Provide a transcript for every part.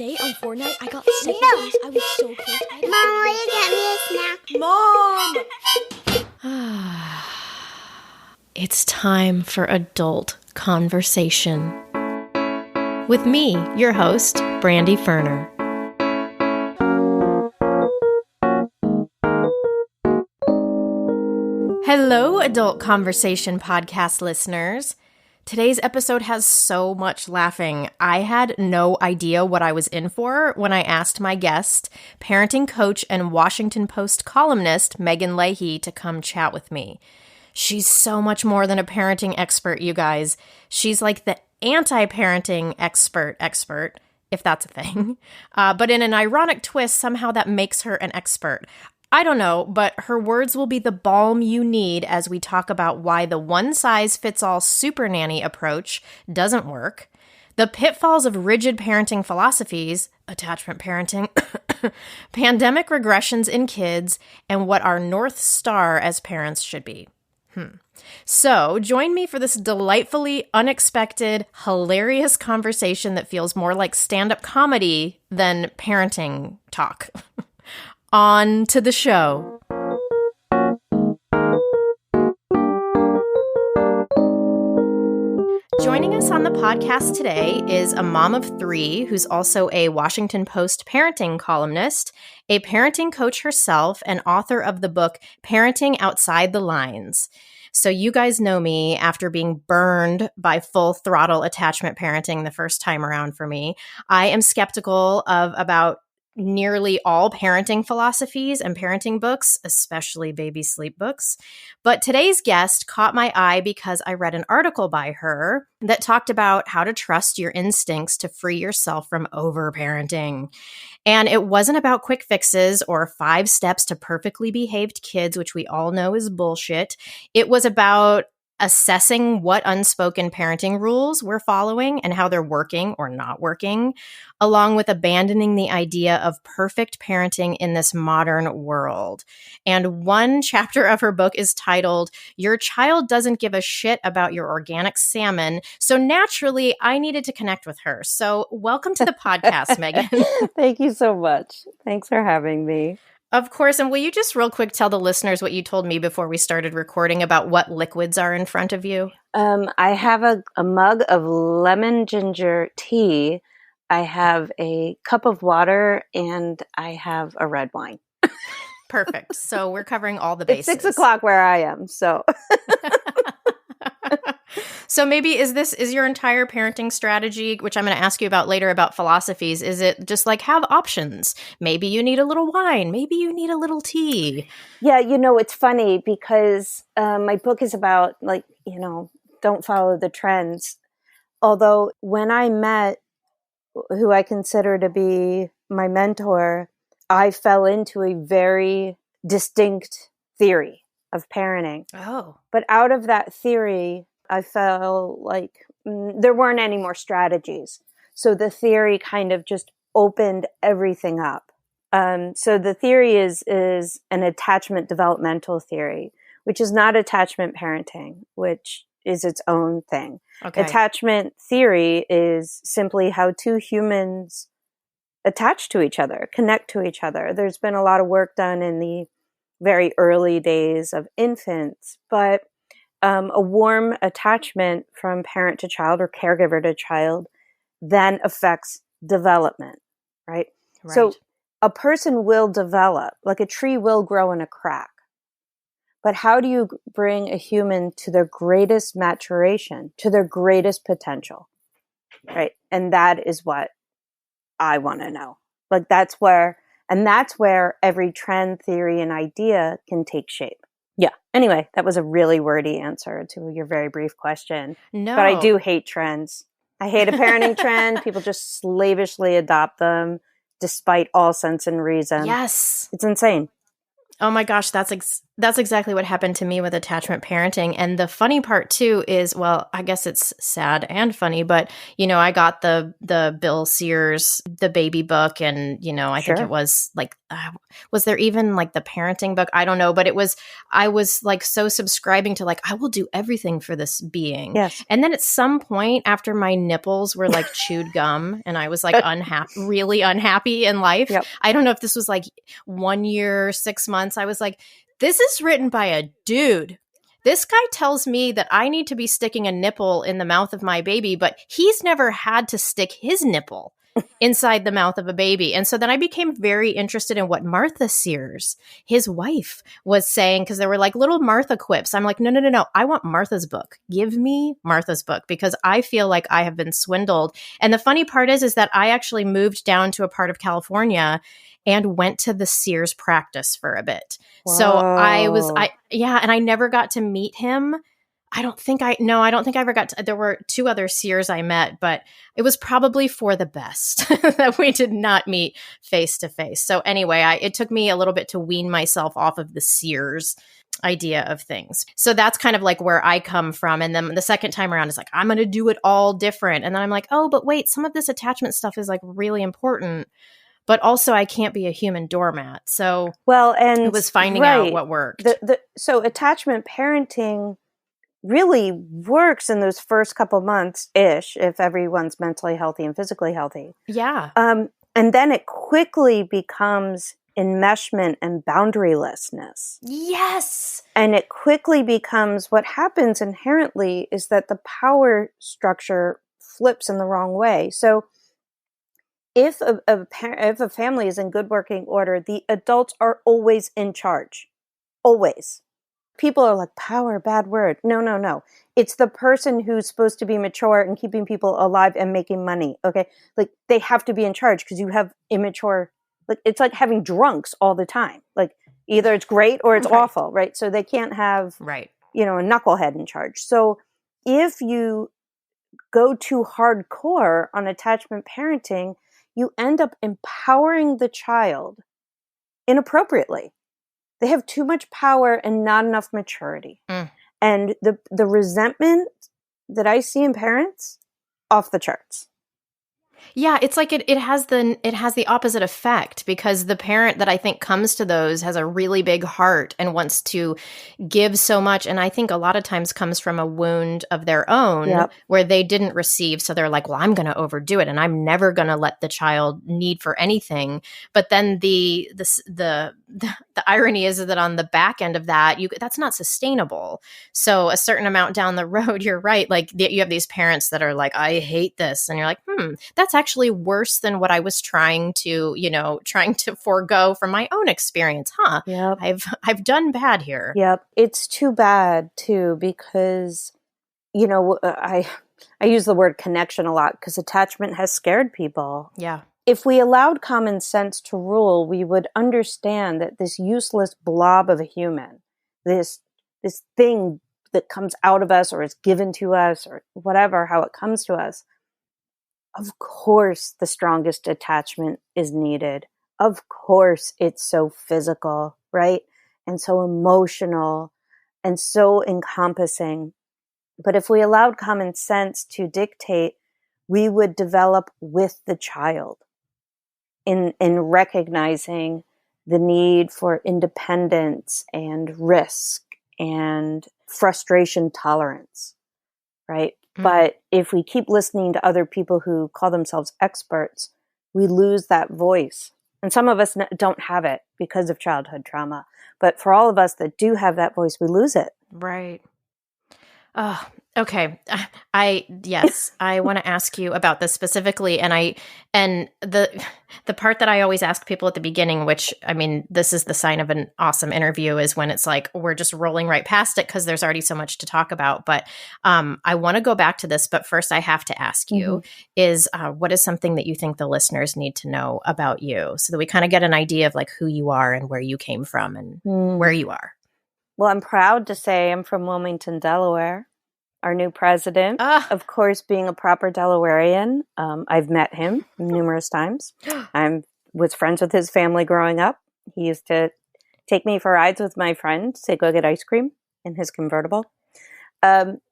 Today on Fortnite, I got second place. I was so close. Mom, will you get me a snack? Mom! It's time for adult conversation. With me, your host, Brandy Ferner. Hello, Adult Conversation podcast listeners. Today's episode has so much laughing. I had no idea what I was in for when I asked my guest, parenting coach and Washington Post columnist Meghan Leahy, to come chat with me. She's so much more than a parenting expert, you guys. She's like the anti-parenting expert, if that's a thing. But in an ironic twist, somehow that makes her an expert. I don't know, but her words will be the balm you need as we talk about why the one-size-fits-all Super Nanny approach doesn't work, the pitfalls of rigid parenting philosophies, attachment parenting, pandemic regressions in kids, and what our North Star as parents should be. So join me for this delightfully unexpected, hilarious conversation that feels more like stand-up comedy than parenting talk. On to the show. Joining us on the podcast today is a mom of three who's also a Washington Post parenting columnist, a parenting coach herself, and author of the book Parenting Outside the Lines. So you guys know me after being burned by full throttle attachment parenting the first time around for me. I am skeptical of about nearly all parenting philosophies and parenting books, especially baby sleep books. But today's guest caught my eye because I read an article by her that talked about how to trust your instincts to free yourself from overparenting. And it wasn't about quick fixes or 5 steps to perfectly behaved kids, which we all know is bullshit. It was about assessing what unspoken parenting rules we're following and how they're working or not working, along with abandoning the idea of perfect parenting in this modern world. And one chapter of her book is titled, Your Child Doesn't Give a Shit About Your Organic Salmon. So naturally, I needed to connect with her. So welcome to the podcast, Meghan. Thank you so much. Thanks for having me. Of course. And will you just real quick tell the listeners what you told me before we started recording about what liquids are in front of you? I have a mug of lemon ginger tea. I have a cup of water, and I have a red wine. Perfect. So we're covering all the bases. It's 6 o'clock where I am, so. So maybe is your entire parenting strategy, which I'm going to ask you about later about philosophies, is it just like have options? Maybe you need a little wine. Maybe you need a little tea. Yeah, it's funny because my book is about don't follow the trends. Although when I met who I consider to be my mentor, I fell into a very distinct theory of parenting. Oh. But out of that theory, I felt like there weren't any more strategies. So the theory kind of just opened everything up. So the theory is an attachment developmental theory, which is not attachment parenting, which is its own thing. Okay. Attachment theory is simply how two humans attach to each other, connect to each other. There's been a lot of work done in the very early days of infants, but a warm attachment from parent to child or caregiver to child then affects development, right? So a person will develop, like a tree will grow in a crack. But how do you bring a human to their greatest maturation, to their greatest potential, right? And that is what I want to know. Like that's where every trend, theory, and idea can take shape. Yeah. Anyway, that was a really wordy answer to your very brief question. No. But I do hate trends. I hate a parenting trend. People just slavishly adopt them despite all sense and reason. Yes. It's insane. Oh my gosh, that's That's exactly what happened to me with attachment parenting. And the funny part too is, well, I guess it's sad and funny, but I got the Bill Sears, the baby book, and I think it was like, was there even like the parenting book? I don't know, but I was like so subscribing to like, I will do everything for this being. Yes. And then at some point after my nipples were like chewed gum and I was like really unhappy in life. Yep. I don't know if this was like 1 year, 6 months. I was like, this is written by a dude. This guy tells me that I need to be sticking a nipple in the mouth of my baby, but he's never had to stick his nipple inside the mouth of a baby. And so then I became very interested in what Martha Sears, his wife, was saying, because there were like little Martha quips. I'm like, no. I want Martha's book. Give me Martha's book, because I feel like I have been swindled. And the funny part is that I actually moved down to a part of California and went to the Sears practice for a bit. Whoa. So and I never got to meet him. I don't think I ever got to. There were 2 other Sears I met, but it was probably for the best that we did not meet face to face. So anyway, it took me a little bit to wean myself off of the Sears idea of things. So that's kind of like where I come from. And then the second time around is like, I'm going to do it all different. And then I'm like, oh, but wait, some of this attachment stuff is like really important. But also, I can't be a human doormat. So and it was finding out what worked. So attachment parenting really works in those first couple months-ish, if everyone's mentally healthy and physically healthy. Yeah. And then it quickly becomes enmeshment and boundarylessness. Yes. And it quickly becomes, what happens inherently is that the power structure flips in the wrong way. So if a family is in good working order, the adults are always in charge. Always. People are like, power, bad word. No. It's the person who's supposed to be mature and keeping people alive and making money. Okay. Like, they have to be in charge because you have immature, like, it's like having drunks all the time. Like, either it's great or it's awful, right? So they can't have, a knucklehead in charge. So if you go too hardcore on attachment parenting, you end up empowering the child inappropriately. They have too much power and not enough maturity. And the resentment that I see in parents, off the charts. Yeah, it's like it has the opposite effect, because the parent that I think comes to those has a really big heart and wants to give so much, and I think a lot of times comes from a wound of their own where they didn't receive, so they're like, well, I'm going to overdo it and I'm never going to let the child need for anything. But then the irony is that on the back end of that, that's not sustainable. So a certain amount down the road, you're right, like you have these parents that are like, I hate this, and you're like, that's actually worse than what I was trying to forego from my own experience. Yep. I've done bad here. Yep. It's too bad too, because, I use the word connection a lot because attachment has scared people. Yeah. If we allowed common sense to rule, we would understand that this useless blob of a human, this thing that comes out of us or is given to us or whatever, how it comes to us, of course, the strongest attachment is needed. Of course, it's so physical, right? And so emotional and so encompassing. But if we allowed common sense to dictate, we would develop with the child in recognizing the need for independence and risk and frustration tolerance, right? But if we keep listening to other people who call themselves experts, we lose that voice. And some of us don't have it because of childhood trauma. But for all of us that do have that voice, we lose it. Right. Oh, okay. I want to ask you about this specifically. And the part that I always ask people at the beginning, which, I mean, this is the sign of an awesome interview, is when it's like, we're just rolling right past it because there's already so much to talk about. But I want to go back to this, but first I have to ask you is what is something that you think the listeners need to know about you so that we kind of get an idea of like who you are and where you came from and where you are? Well, I'm proud to say I'm from Wilmington, Delaware. Our new president, of course, being a proper Delawarean. I've met him numerous times. I was friends with his family growing up. He used to take me for rides with my friend to go get ice cream in his convertible.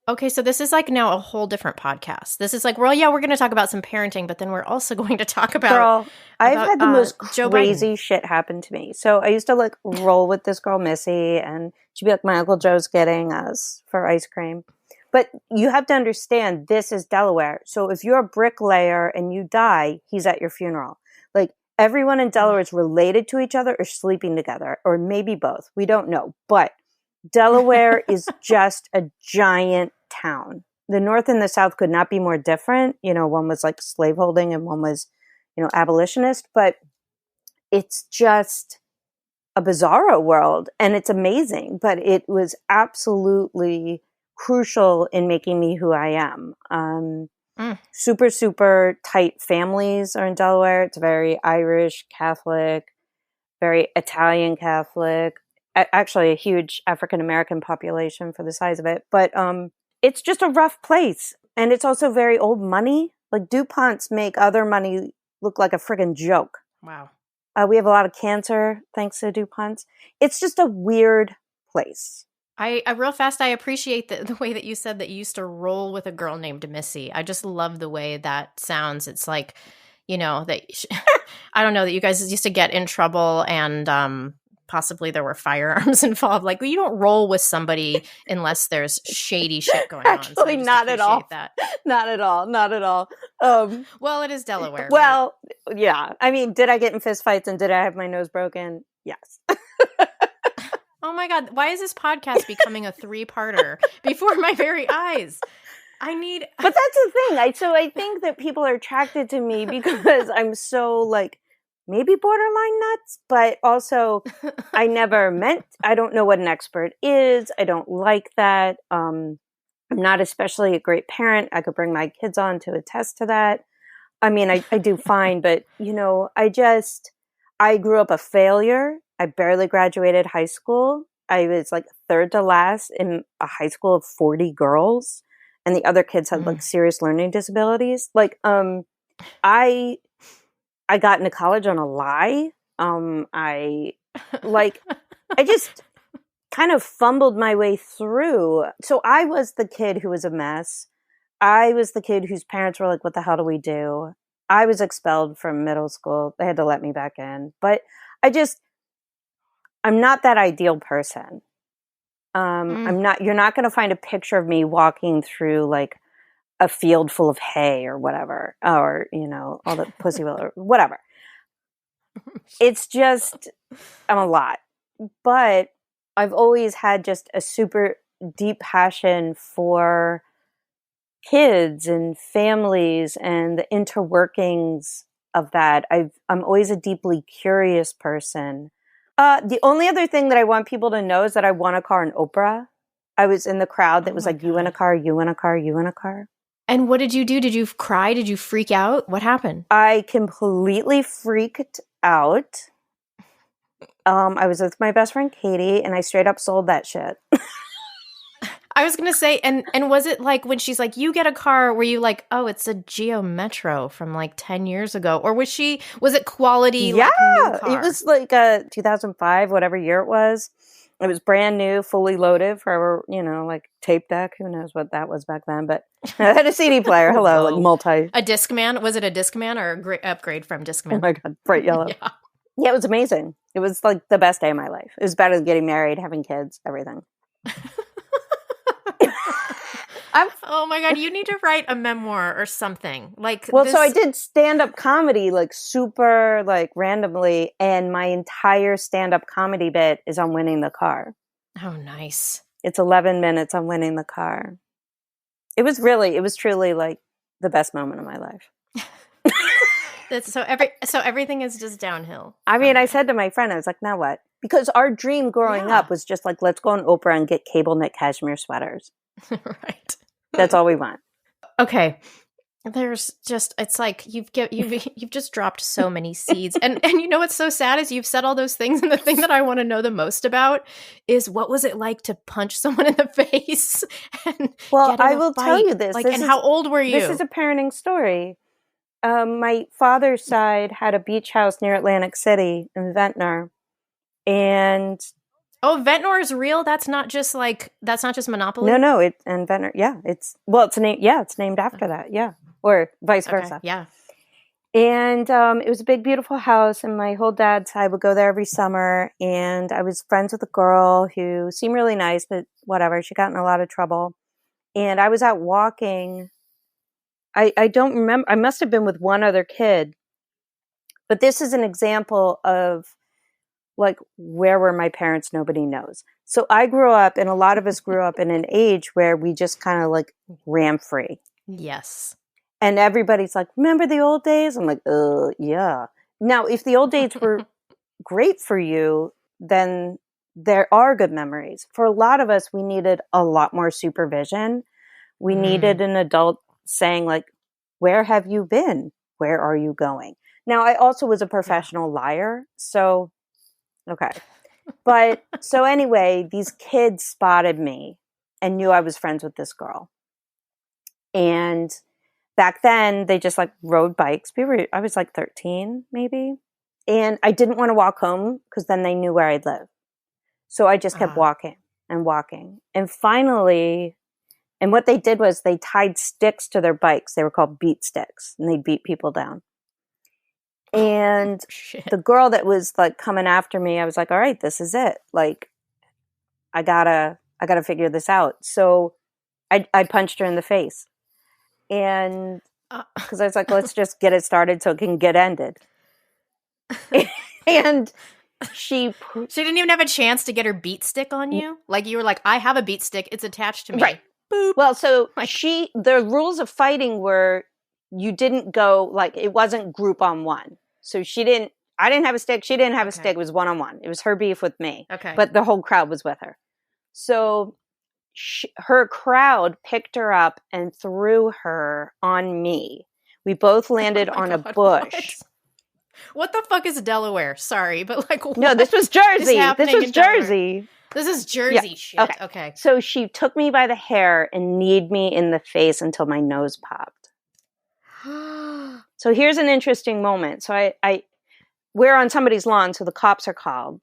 Okay, so this is like now a whole different podcast. This is like, well, yeah, we're going to talk about some parenting, but then we're also going to talk about Girl, I've had the most Joe crazy Biden. shit happen to me. So I used to like roll with this girl, Missy, and she'd be like, my Uncle Joe's getting us for ice cream. But you have to understand, this is Delaware. So if you're a bricklayer and you die, he's at your funeral. Like, everyone in Delaware is related to each other or sleeping together, or maybe both. We don't know. But Delaware is just a giant town. The North and the South could not be more different. You know, one was like slaveholding and one was, you know, abolitionist. But it's just a bizarro world, and it's amazing. But it was absolutely crucial in making me who I am. Super, super tight families are in Delaware. It's very Irish Catholic, very Italian Catholic, actually a huge African-American population for the size of it. But it's just a rough place. And it's also very old money. Like, DuPonts make other money look like a friggin' joke. Wow. We have a lot of cancer thanks to DuPonts. It's just a weird place. I real fast, I appreciate the way that you said that you used to roll with a girl named Missy. I just love the way that sounds. It's like, you know, that I don't know, that you guys used to get in trouble and possibly there were firearms involved. Like, you don't roll with somebody unless there's shady shit going on. Actually, So not at all. That. Not at all. Not at all. Well, it is Delaware. Well, right? Yeah. I mean, did I get in fistfights and did I have my nose broken? Yes. Oh my God. Why is this podcast becoming a 3-parter before my very eyes? But that's the thing. I think that people are attracted to me because I'm so like maybe borderline nuts, but also I don't know what an expert is. I don't like that. I'm not especially a great parent. I could bring my kids on to attest to that. I mean, I do fine, but you know, I grew up a failure. I barely graduated high school. I was like third to last in a high school of 40 girls. And the other kids had like serious learning disabilities. Like, I got into college on a lie. I just kind of fumbled my way through. So I was the kid who was a mess. I was the kid whose parents were like, what the hell do we do? I was expelled from middle school. They had to let me back in. But I'm not that ideal person. You're not going to find a picture of me walking through like a field full of hay or whatever, or, you know, all the pussy will or whatever. It's just, I'm a lot, but I've always had just a super deep passion for kids and families and the interworkings of that. I'm always a deeply curious person. The only other thing that I want people to know is that I won a car in Oprah. I was in the crowd that was like, you in a car, you in a car, you in a car. And what did you do? Did you cry? Did you freak out? What happened? I completely freaked out. I was with my best friend, Katie, and I straight up sold that shit. I was going to say, and was it like when she's like, you get a car, were you like, oh, it's a Geo Metro from like 10 years ago? Or was it quality? Yeah, like, new car? It was like 2005, whatever year it was. It was brand new, fully loaded for, you know, like tape deck. Who knows what that was back then? But I had a CD player. Hello, like multi. A Discman? Was it a Discman or a great upgrade from Discman? Oh my God, bright yellow. Yeah, it was amazing. It was like the best day of my life. It was better than getting married, having kids, everything. Oh my God, you need to write a memoir or something. So I did stand-up comedy like super like randomly, and my entire stand-up comedy bit is on winning the car. Oh, nice. It's 11 minutes on winning the car. It was truly like the best moment of my life. So everything is just downhill. I mean, I said to my friend, I was like, now what? Because our dream growing up was just like, let's go on Oprah and get cable knit cashmere sweaters. Right. That's all we want. Okay. There's just, it's like you've just dropped so many seeds. And you know what's so sad is you've said all those things, and the thing that I want to know the most about is what was it like to punch someone in the face? Well, I will tell you this. And how old were you? This is a parenting story. My father's side had a beach house near Atlantic City in Ventnor. And Oh, Ventnor is real? That's not just Monopoly? no, and Ventnor, it's named after that, yeah. Or vice versa. Okay, yeah. And it was a big, beautiful house, and my whole dad's side would go there every summer. And I was friends with a girl who seemed really nice, but whatever. She got in a lot of trouble. And I was out walking. I don't remember. I must have been with one other kid. But this is an example of, like, where were my parents? Nobody knows. So I grew up, and a lot of us grew up in an age where we just kind of like ran free. Yes. And everybody's like, remember the old days? I'm like, yeah. Now, if the old days were great for you, then there are good memories. For a lot of us, we needed a lot more supervision. We needed an adult saying, like, where have you been? Where are you going? Now, I also was a professional liar. So, okay. But so anyway, these kids spotted me and knew I was friends with this girl. And back then, they just like rode bikes. I was like 13, maybe. And I didn't want to walk home because then they knew where I'd live. So I just kept walking and walking. And finally, and what they did was they tied sticks to their bikes. They were called beat sticks, and they'd beat people down. And the girl that was like coming after me, I was like, all right, this is it. Like, I gotta figure this out. So I punched her in the face. And because I was like, let's just get it started so it can get ended. And she didn't even have a chance to get her beat stick on you? Like, you were like, I have a beat stick. It's attached to me. Right. Boop. Well, so the rules of fighting were you didn't go, like, it wasn't group on one. So I didn't have a stick. She didn't have a stick. It was one-on-one. It was her beef with me. Okay. But the whole crowd was with her. So her crowd picked her up and threw her on me. We both landed on a bush. What the fuck is Delaware? Sorry, but like, what? No, this was Jersey. This was Jersey. This is Jersey shit. Okay. So she took me by the hair and kneed me in the face until my nose popped. So here's an interesting moment. So we're on somebody's lawn, so the cops are called.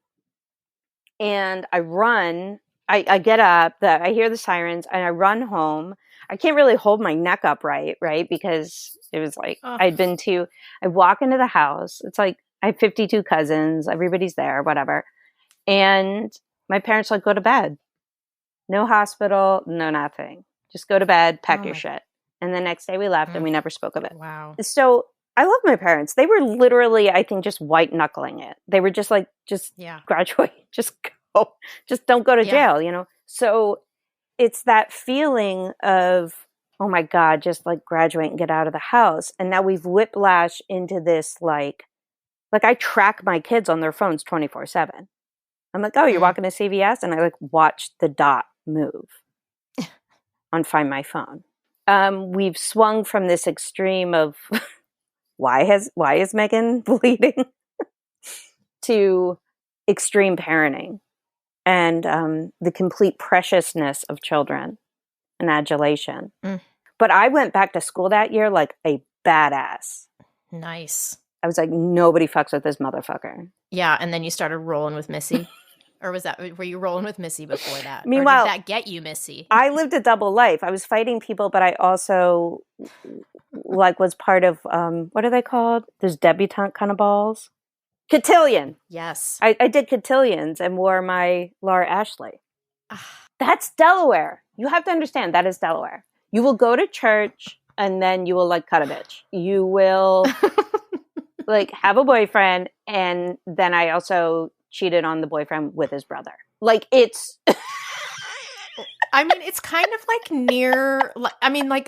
And I run. I get up, I hear the sirens, and I run home. I can't really hold my neck up right? Because it was like, I walk into the house. It's like, I have 52 cousins. Everybody's there, whatever. And my parents like, go to bed. No hospital, no nothing. Just go to bed, pack your shit. And the next day we left and we never spoke of it. Wow. So I love my parents. They were literally, I think, just white knuckling it. They were just like, graduate, just go, just don't go to jail, you know? So it's that feeling of, oh my God, just like graduate and get out of the house. And now we've whiplashed into this, like I track my kids on their phones 24/7. I'm like, oh, you're walking to CVS? And I like watch the dot move on Find My Phone. We've swung from this extreme of why is Meghan bleeding to extreme parenting and the complete preciousness of children and adulation. But I went back to school that year like a badass. Nice. I was like, nobody fucks with this motherfucker. Yeah, and then you started rolling with Missy. Or were you rolling with Missy before that? Meanwhile, or did that get you Missy? I lived a double life. I was fighting people, but I also like was part of, what are they called? Those debutante kind of balls. Cotillion. Yes. I did cotillions and wore my Laura Ashley. That's Delaware. You have to understand that is Delaware. You will go to church and then you will like cut a bitch. You will like have a boyfriend, and then I also cheated on the boyfriend with his brother. Like, it's I mean, it's kind of like near, I mean, like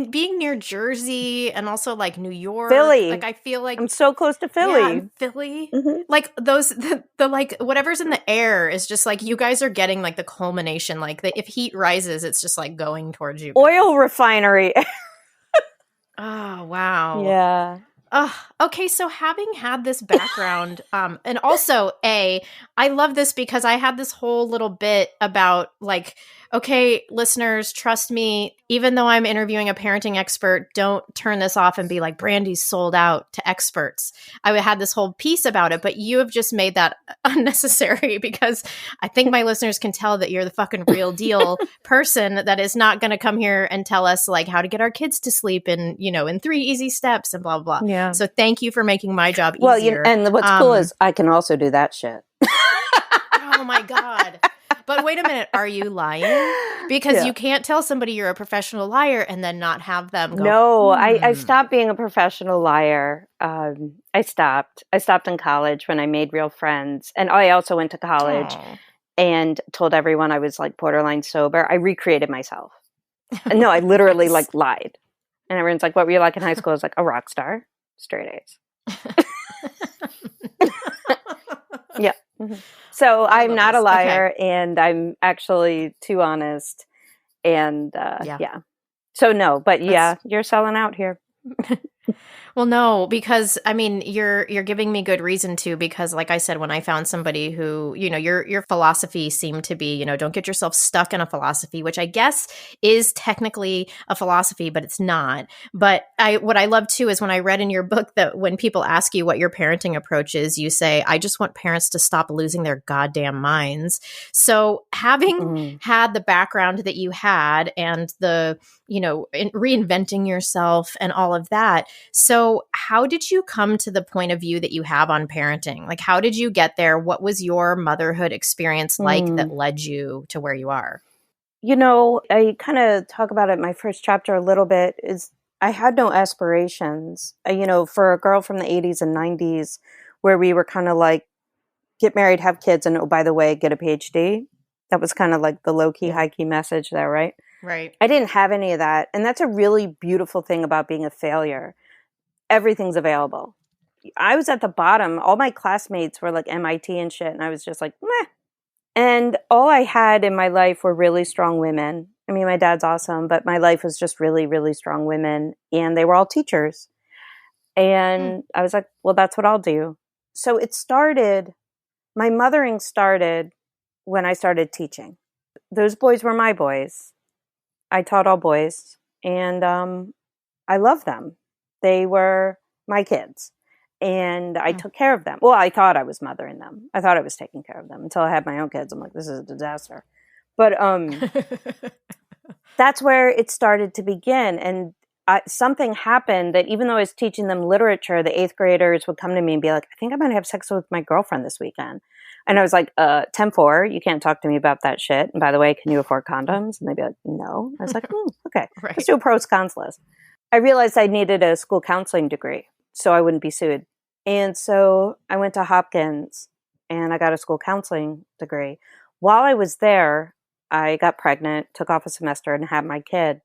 being near Jersey and also like New York. Philly. Like, I feel like I'm so close to Philly. Yeah, Philly. Mm-hmm. Like the like whatever's in the air is just like you guys are getting like the culmination. Like if heat rises, it's just like going towards you. Oil refinery. Oh, wow. Yeah. Okay, so having had this background, and also I love this because I had this whole little bit about like, okay, listeners, trust me, even though I'm interviewing a parenting expert, don't turn this off and be like, Brandy's sold out to experts. I had this whole piece about it, but you have just made that unnecessary because I think my listeners can tell that you're the fucking real deal person that is not going to come here and tell us like how to get our kids to sleep in, in 3 easy steps and blah, blah. Yeah. So thank you for making my job Well, easier. and what's cool is I can also do that shit. Oh my God. But wait a minute. Are you lying? Because you can't tell somebody you're a professional liar and then not have them go. No, I stopped being a professional liar. I stopped. I stopped in college when I made real friends. And I also went to college and told everyone I was like borderline sober. I recreated myself. And no, I literally Nice. like lied. And everyone's like, what were you like in high school? I was like, a rock star, straight A's. Yeah. Mm-hmm. So I'm not a liar, and I'm actually too honest. And yeah. So no, but you're selling out here. Well, no, because I mean, you're giving me good reason to, because like I said, when I found somebody who, your philosophy seemed to be, don't get yourself stuck in a philosophy, which I guess is technically a philosophy, but it's not. But what I love too is when I read in your book that when people ask you what your parenting approach is, you say, I just want parents to stop losing their goddamn minds. So having had the background that you had and the, reinventing yourself and all of that. So how did you come to the point of view that you have on parenting? Like, how did you get there? What was your motherhood experience like that led you to where you are? I kind of talk about it in my first chapter a little bit, is I had no aspirations, for a girl from the 80s and 90s where we were kind of like, get married, have kids, and oh, by the way, get a PhD. That was kind of like the low-key, high-key message there, right? Right. I didn't have any of that. And that's a really beautiful thing about being a failure. Everything's available. I was at the bottom. All my classmates were like MIT and shit. And I was just like, meh. And all I had in my life were really strong women. I mean, my dad's awesome, but my life was just really, really strong women. And they were all teachers. And I was like, well, that's what I'll do. So my mothering started when I started teaching. Those boys were my boys. I taught all boys, and I love them. They were my kids, and I took care of them. Well, I thought I was mothering them. I thought I was taking care of them until I had my own kids. I'm like, this is a disaster. But that's where it started to begin. And something happened that even though I was teaching them literature, the 8th graders would come to me and be like, I think I'm going to have sex with my girlfriend this weekend. And I was like, 10-4, you can't talk to me about that shit. And by the way, can you afford condoms? And they'd be like, no. I was like, okay, let's do a pros cons list. I realized I needed a school counseling degree so I wouldn't be sued. And so I went to Hopkins and I got a school counseling degree. While I was there, I got pregnant, took off a semester, and had my kid.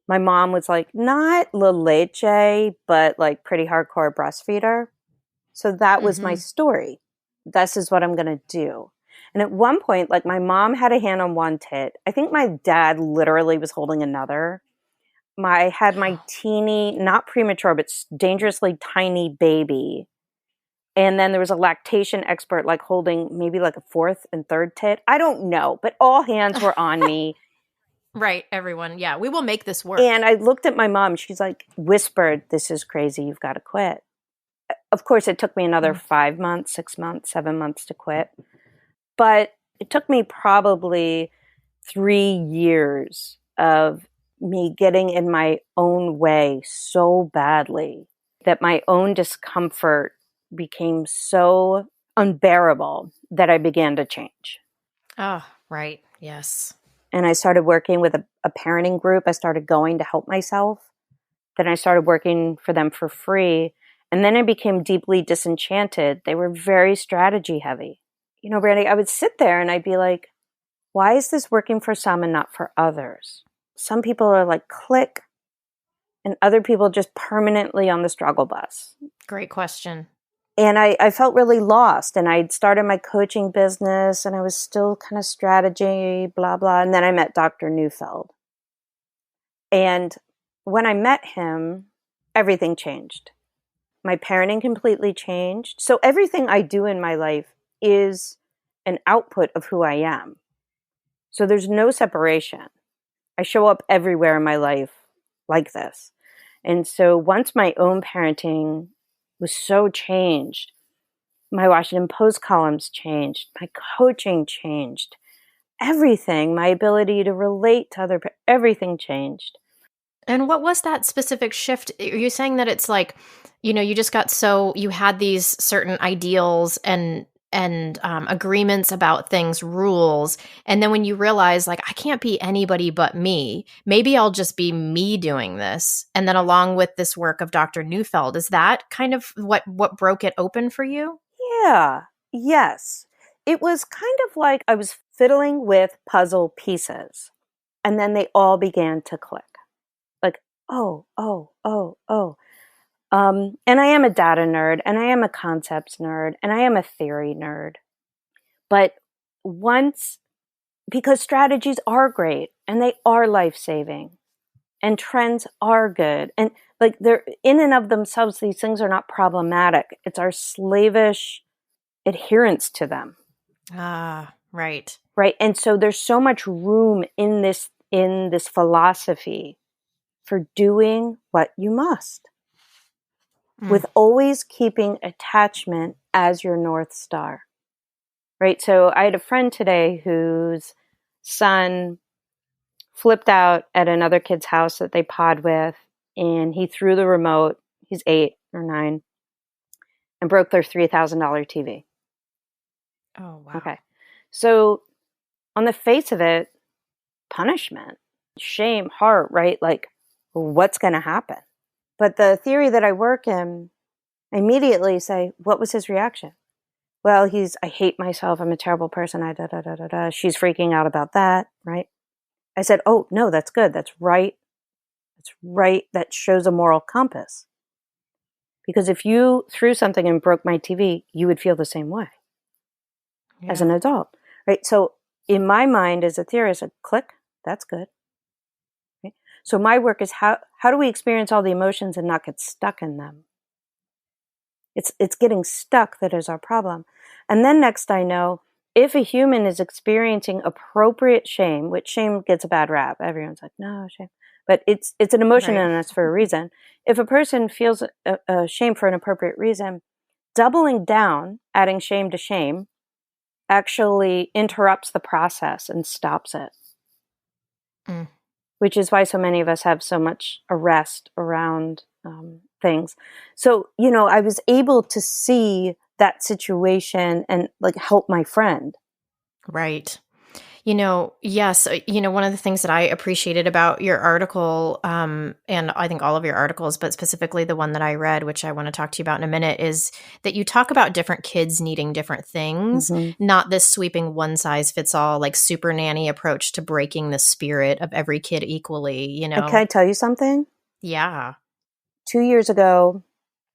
My mom was like, not la leche, but like pretty hardcore breastfeeder. So that was my story. This is what I'm going to do. And at one point, like my mom had a hand on one tit. I think my dad literally was holding another. I had my teeny, not premature, but dangerously tiny baby. And then there was a lactation expert like holding maybe like a 4th and 3rd tit. I don't know, but all hands were on me. Right, everyone. Yeah, we will make this work. And I looked at my mom. She's like, whispered, this is crazy. You've got to quit. Of course, it took me another 5 months, 6 months, 7 months to quit. But it took me probably 3 years of me getting in my own way so badly that my own discomfort became so unbearable that I began to change. Oh, right. Yes. And I started working with a parenting group. I started going to help myself. Then I started working for them for free. And then I became deeply disenchanted. They were very strategy heavy. Brandy, I would sit there and I'd be like, why is this working for some and not for others? Some people are like, click, and other people just permanently on the struggle bus. Great question. And I felt really lost. And I'd started my coaching business and I was still kind of strategy, blah, blah. And then I met Dr. Neufeld. And when I met him, everything changed. My parenting completely changed. So everything I do in my life is an output of who I am. So there's no separation. I show up everywhere in my life like this. And so once my own parenting was so changed, my Washington Post columns changed, my coaching changed, everything, my ability to relate to everything changed. And what was that specific shift? Are you saying that it's like, you just got you had these certain ideals and agreements about things, rules, and then when you realize, like, I can't be anybody but me, maybe I'll just be me doing this, and then along with this work of Dr. Neufeld, is that kind of what broke it open for you? Yeah, yes. It was kind of like I was fiddling with puzzle pieces, and then they all began to click. Like, oh. And I am a data nerd, and I am a concepts nerd, and I am a theory nerd. But because strategies are great, and they are life-saving, and trends are good, and like they're in and of themselves, these things are not problematic. It's our slavish adherence to them. Ah, right. Right. And so there's so much room in this philosophy for doing what you must, with always keeping attachment as your North Star. Right. So I had a friend today whose son flipped out at another kid's house that they pod with, and he threw the remote. He's 8 or 9, and broke their $3,000 TV. Oh, wow. Okay. So on the face of it, punishment, shame, heart, right? Like, what's going to happen? But the theory that I work in, I immediately say, what was his reaction? Well, I hate myself. I'm a terrible person. She's freaking out about that, right? I said, oh, no, that's good. That's right. That's right. That shows a moral compass. Because if you threw something and broke my TV, you would feel the same way as an adult, right? So in my mind as a theorist, a click, that's good. Okay? So my work is how do we experience all the emotions and not get stuck in them? It's getting stuck that is our problem. And then next I know, if a human is experiencing appropriate shame, which shame gets a bad rap, everyone's like, no, shame. But it's an emotion in us for a reason. If a person feels a shame for an appropriate reason, doubling down, adding shame to shame, actually interrupts the process and stops it. Which is why so many of us have so much arrest around things. So, I was able to see that situation and like help my friend. Right. Yes, one of the things that I appreciated about your article, and I think all of your articles, but specifically the one that I read, which I want to talk to you about in a minute, is that you talk about different kids needing different things, not this sweeping one size fits all, like Super Nanny approach to breaking the spirit of every kid equally, And can I tell you something? Yeah. 2 years ago,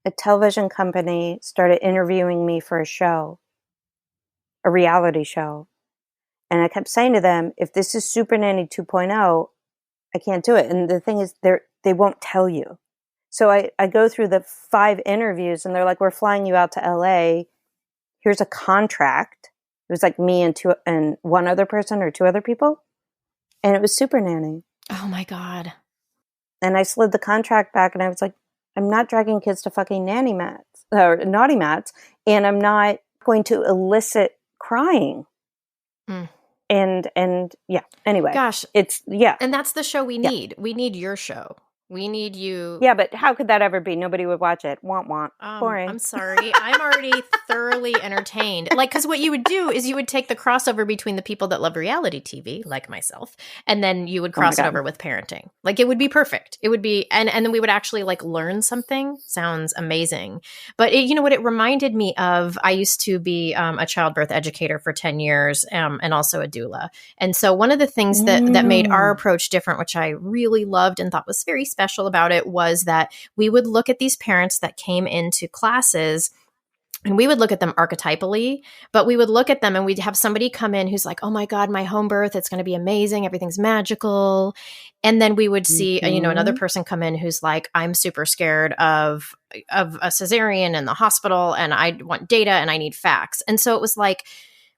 a television company started interviewing me for a reality show. And I kept saying to them, if this is Super Nanny 2.0, I can't do it. And the thing is, they won't tell you. So I go through the 5 interviews and they're like, we're flying you out to LA. Here's a contract. It was like me and one other person or 2 other people. And it was Super Nanny. Oh my God. And I slid the contract back and I was like, I'm not dragging kids to fucking nanny mats or naughty mats. And I'm not going to elicit crying. And yeah, anyway. Gosh. Yeah. And that's the show we need. We need your show. We need you. Yeah, but how could that ever be? Nobody would watch it. Want. Boring. I'm sorry. I'm already thoroughly entertained. Like, because what you would do is you would take the crossover between the people that love reality TV, like myself, and then you would cross it over with parenting. Like, it would be perfect. It would be, and then we would actually like learn something. Sounds amazing. But what it reminded me of, I used to be a childbirth educator for 10 years and also a doula. And so one of the things that made our approach different, which I really loved and thought was very special about it, was that we would look at these parents that came into classes And we would look at them archetypally, but we would look at them and we'd have somebody come in who's like, oh my God, my home birth, it's going to be amazing. Everything's magical. And then we would see, another person come in who's like, I'm super scared of a cesarean in the hospital and I want data and I need facts. And so it was like,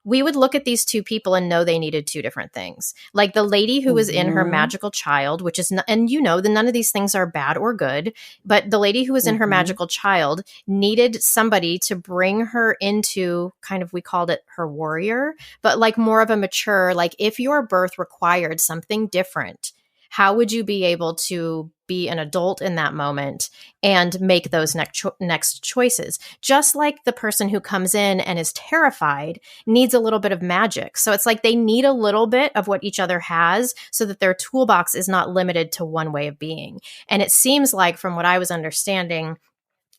we would look at these two people and know they needed two different things. Like the lady who was in her magical child, which is, and none of these things are bad or good, but the lady who was in her magical child needed somebody to bring her into kind of, we called it her warrior, but like more of a mature, like if your birth required something different, how would you be able to be an adult in that moment and make those next choices? Just like the person who comes in and is terrified needs a little bit of magic. So it's like they need a little bit of what each other has so that their toolbox is not limited to one way of being. And it seems like, from what I was understanding,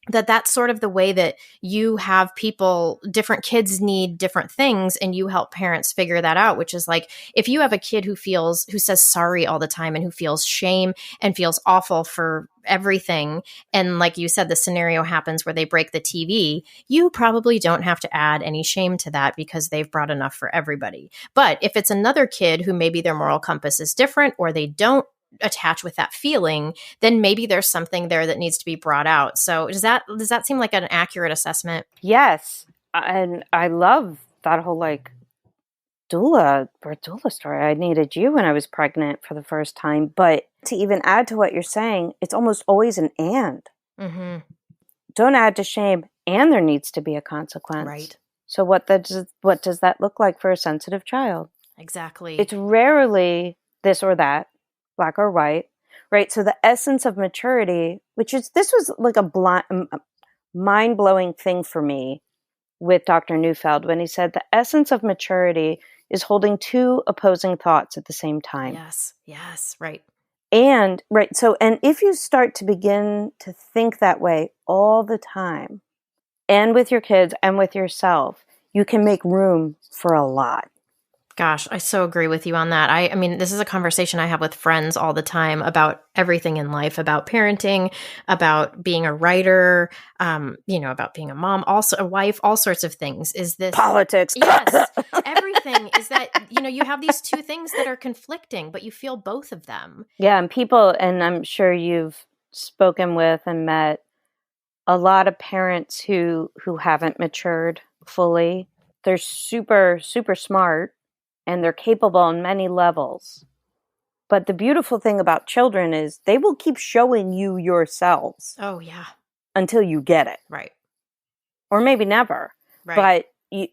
that's sort of the way that you have people, different kids need different things, and you help parents figure that out, which is like, if you have a kid who says sorry all the time and who feels shame and feels awful for everything, and like you said, the scenario happens where they break the TV, you probably don't have to add any shame to that because they've brought enough for everybody. But if it's another kid who maybe their moral compass is different, or they don't attach with that feeling, then maybe there's something there that needs to be brought out. So does that seem like an accurate assessment? Yes. And I love that whole like birth doula story. I needed you when I was pregnant for the first time. But to even add to what you're saying, it's almost always an and. Mm-hmm. Don't add to shame, and there needs to be a consequence. Right. So what does that look like for a sensitive child? Exactly. It's rarely this or that, black or white, right? So the essence of maturity, this was like a mind-blowing thing for me with Dr. Neufeld when he said the essence of maturity is holding two opposing thoughts at the same time. Yes, right. And if you start to begin to think that way all the time, and with your kids and with yourself, you can make room for a lot. Gosh, I so agree with you on that. I mean, this is a conversation I have with friends all the time about everything in life, about parenting, about being a writer, about being a mom, also a wife, all sorts of things. Is this politics? Yes, everything is that, you have these two things that are conflicting, but you feel both of them. Yeah, and I'm sure you've spoken with and met a lot of parents who haven't matured fully. They're super, super smart. And they're capable on many levels. But the beautiful thing about children is they will keep showing you yourselves. Oh, yeah. Until you get it. Right. Or maybe never. Right. But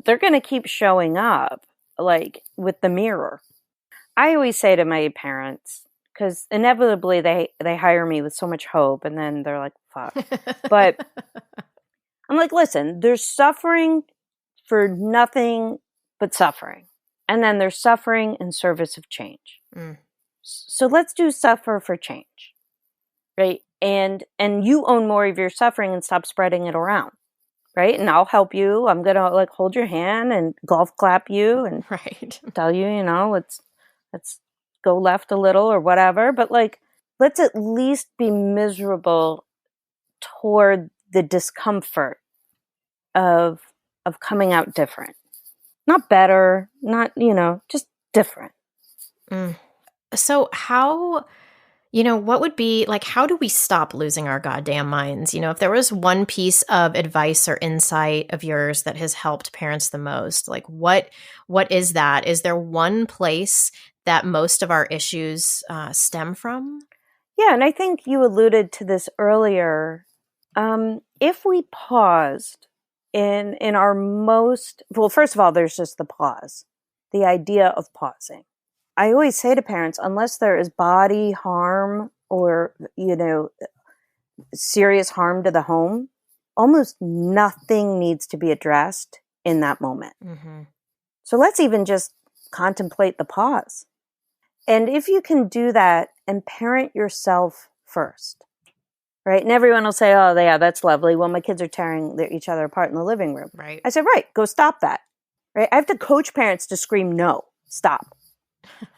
they're going to keep showing up, like, with the mirror. I always say to my parents, because inevitably they hire me with so much hope, and then they're like, fuck. But I'm like, listen, there's suffering for nothing but suffering. And then there's suffering in service of change. So let's do suffer for change, right? And you own more of your suffering and stop spreading it around, right? And I'll help you. I'm going to like hold your hand and golf clap you and tell you, let's go left a little or whatever. But like, let's at least be miserable toward the discomfort of coming out different. Not better, not, just different. So how, what would be, like, how do we stop losing our goddamn minds? If there was one piece of advice or insight of yours that has helped parents the most, like what is that? Is there one place that most of our issues stem from? Yeah, and I think you alluded to this earlier. If we paused in our first of all, there's just the pause, the idea of pausing. I always say to parents, unless there is body harm or, serious harm to the home, almost nothing needs to be addressed in that moment. Mm-hmm. So let's even just contemplate the pause. And if you can do that and parent yourself first, right? And everyone will say, oh, yeah, that's lovely. Well, my kids are tearing each other apart in the living room. Right. I said, right, go stop that. Right? I have to coach parents to scream, no, stop.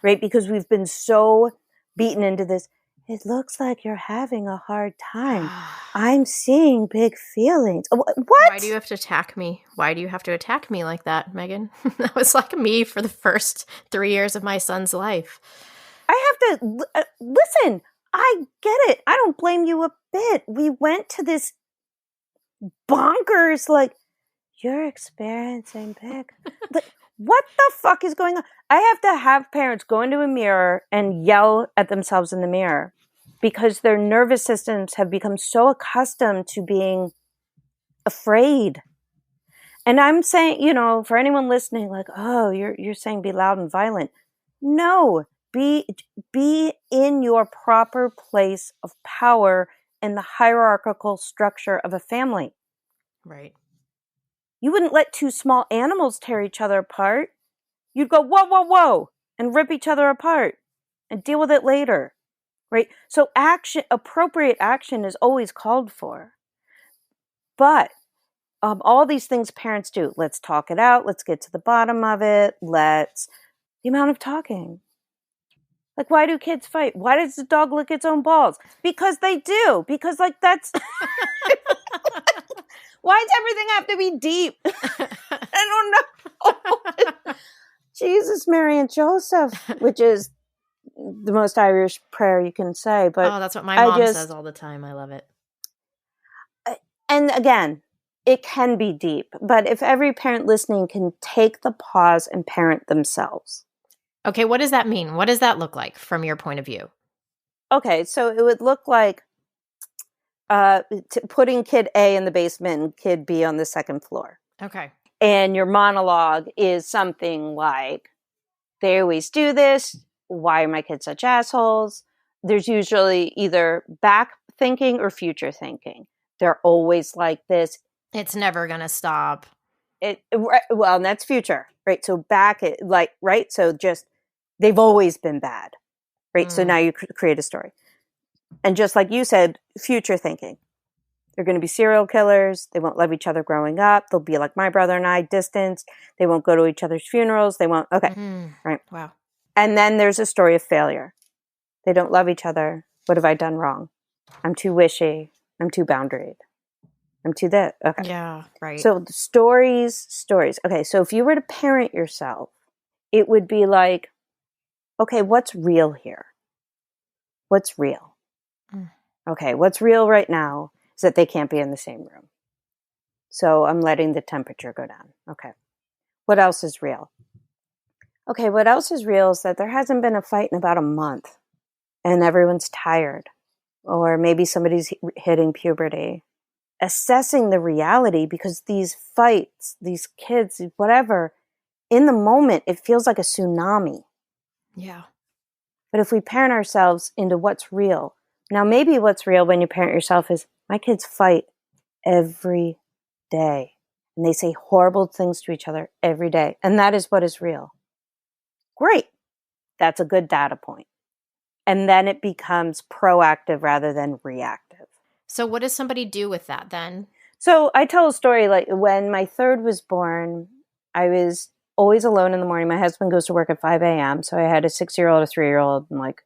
Right? Because we've been so beaten into this. it looks like you're having a hard time. I'm seeing big feelings. What? Why do you have to attack me? Why do you have to attack me like that, Meghan? That was like me for the first 3 years of my son's life. I have to listen. I get it. I don't blame you a bit. We went to this bonkers, like, you're experiencing big. What the fuck is going on? I have to have parents go into a mirror and yell at themselves in the mirror because their nervous systems have become so accustomed to being afraid. And I'm saying, for anyone listening, like, oh, you're saying be loud and violent. No, be in your proper place of power in the hierarchical structure of a family. Right. You wouldn't let two small animals tear each other apart. You'd go, whoa, whoa, whoa, and rip each other apart and deal with it later, right? So appropriate action is always called for. But all these things parents do. Let's talk it out. Let's get to the bottom of it. The amount of talking. Like, why do kids fight? Why does the dog lick its own balls? Because they do. Because, that's... Why does everything have to be deep? I don't know. Jesus, Mary, and Joseph, which is the most Irish prayer you can say. But that's what my mom says all the time. I love it. And again, it can be deep. But if every parent listening can take the pause and parent themselves. Okay, what does that mean? What does that look like from your point of view? Okay, so it would look like putting kid A in the basement and kid B on the second floor. Okay. And your monologue is something like, they always do this. Why are my kids such assholes? There's usually either back thinking or future thinking. They're always like this. It's never going to stop. Well, and that's future, right? So back, right? So just, they've always been bad, right? So now you create a story. And just like you said, future thinking. They're going to be serial killers. They won't love each other growing up. They'll be like my brother and I, distanced. They won't go to each other's funerals. They won't. Okay. Right. Wow. And then there's a story of failure. They don't love each other. What have I done wrong? I'm too wishy. I'm too boundaried. I'm too that. Okay. Yeah. Right. So stories. Okay. So if you were to parent yourself, it would be like, okay, what's real here? What's real? Okay, what's real right now is that they can't be in the same room. So I'm letting the temperature go down. Okay. What else is real? Okay, what else is real is that there hasn't been a fight in about a month and everyone's tired. Or maybe somebody's hitting puberty. Assessing the reality, because these fights, these kids, whatever, in the moment, it feels like a tsunami. Yeah. But if we parent ourselves into what's real, now maybe what's real when you parent yourself is, my kids fight every day. And they say horrible things to each other every day. And that is what is real. Great. That's a good data point. And then it becomes proactive rather than reactive. So what does somebody do with that then? So I tell a story, like when my third was born, I was always alone in the morning. My husband goes to work at 5 a.m. So I had a 6-year-old, a 3-year-old, and like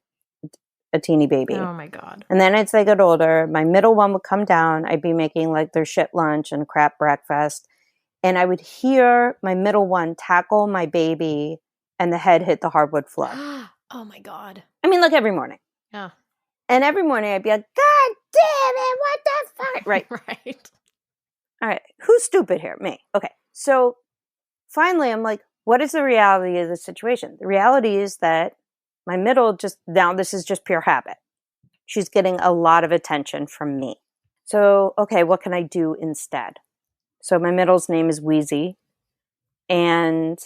a teeny baby. Oh my God. And then as they got older, my middle one would come down. I'd be making like their shit lunch and crap breakfast. And I would hear my middle one tackle my baby and the head hit the hardwood floor. Oh my God. I mean, like every morning. Yeah. And every morning I'd be like, God damn it, what the fuck? Right. Right. All right. Who's stupid here? Me. Okay. So finally I'm like, what is the reality of the situation? The reality is that my middle now this is just pure habit. She's getting a lot of attention from me. So, okay, what can I do instead? So my middle's name is Wheezy. And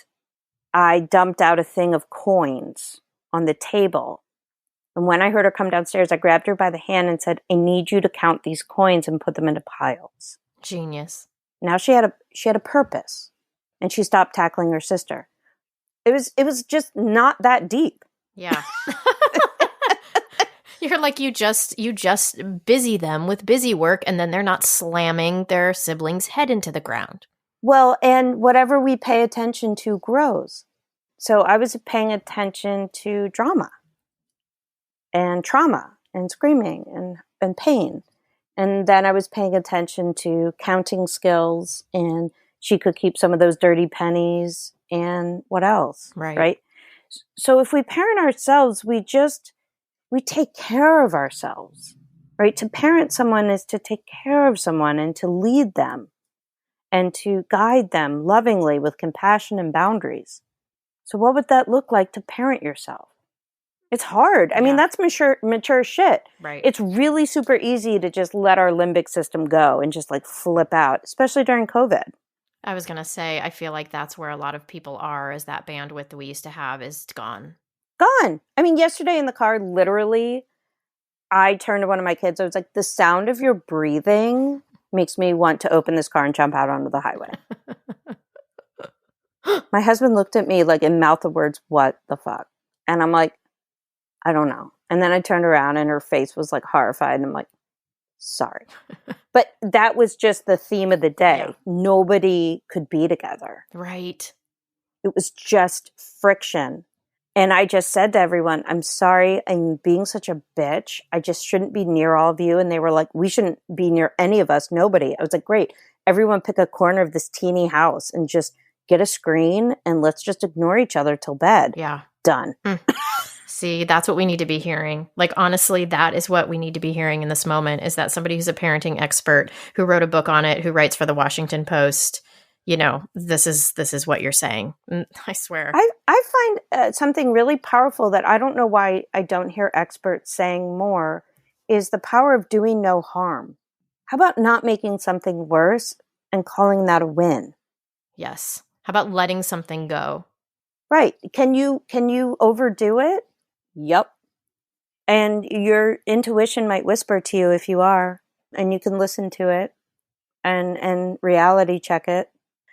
I dumped out a thing of coins on the table. And when I heard her come downstairs, I grabbed her by the hand and said, I need you to count these coins and put them into piles. Genius. Now she had a purpose. And she stopped tackling her sister. It was just not that deep. Yeah. You're like, you just busy them with busy work, and then they're not slamming their sibling's head into the ground. Well, and whatever we pay attention to grows. So I was paying attention to drama and trauma and screaming and pain. And then I was paying attention to counting skills, and she could keep some of those dirty pennies and what else, right? So if we parent ourselves, we take care of ourselves, right? To parent someone is to take care of someone and to lead them and to guide them lovingly with compassion and boundaries. So what would that look like to parent yourself? It's hard. I mean, that's mature shit. Right. It's really super easy to just let our limbic system go and just like flip out, especially during COVID. I was going to say, I feel like that's where a lot of people are, is that bandwidth that we used to have is gone. Gone. I mean, yesterday in the car, literally, I turned to one of my kids. I was like, the sound of your breathing makes me want to open this car and jump out onto the highway. My husband looked at me like in mouth of words, what the fuck? And I'm like, I don't know. And then I turned around and her face was like horrified. And I'm like, sorry. But that was just the theme of the day. Yeah. Nobody could be together. Right. It was just friction. And I just said to everyone, I'm sorry, I'm being such a bitch. I just shouldn't be near all of you. And they were like, we shouldn't be near any of us. Nobody. I was like, great. Everyone pick a corner of this teeny house and just get a screen and let's just ignore each other till bed. Yeah. Done. See, that's what we need to be hearing. Like, honestly, that is what we need to be hearing in this moment, is that somebody who's a parenting expert who wrote a book on it, who writes for the Washington Post, you know, this is what you're saying. I swear. I find something really powerful that I don't know why I don't hear experts saying more is the power of doing no harm. How about not making something worse and calling that a win? Yes. How about letting something go? Right. Can you overdo it? Yep. And your intuition might whisper to you if you are, and you can listen to it and reality check it.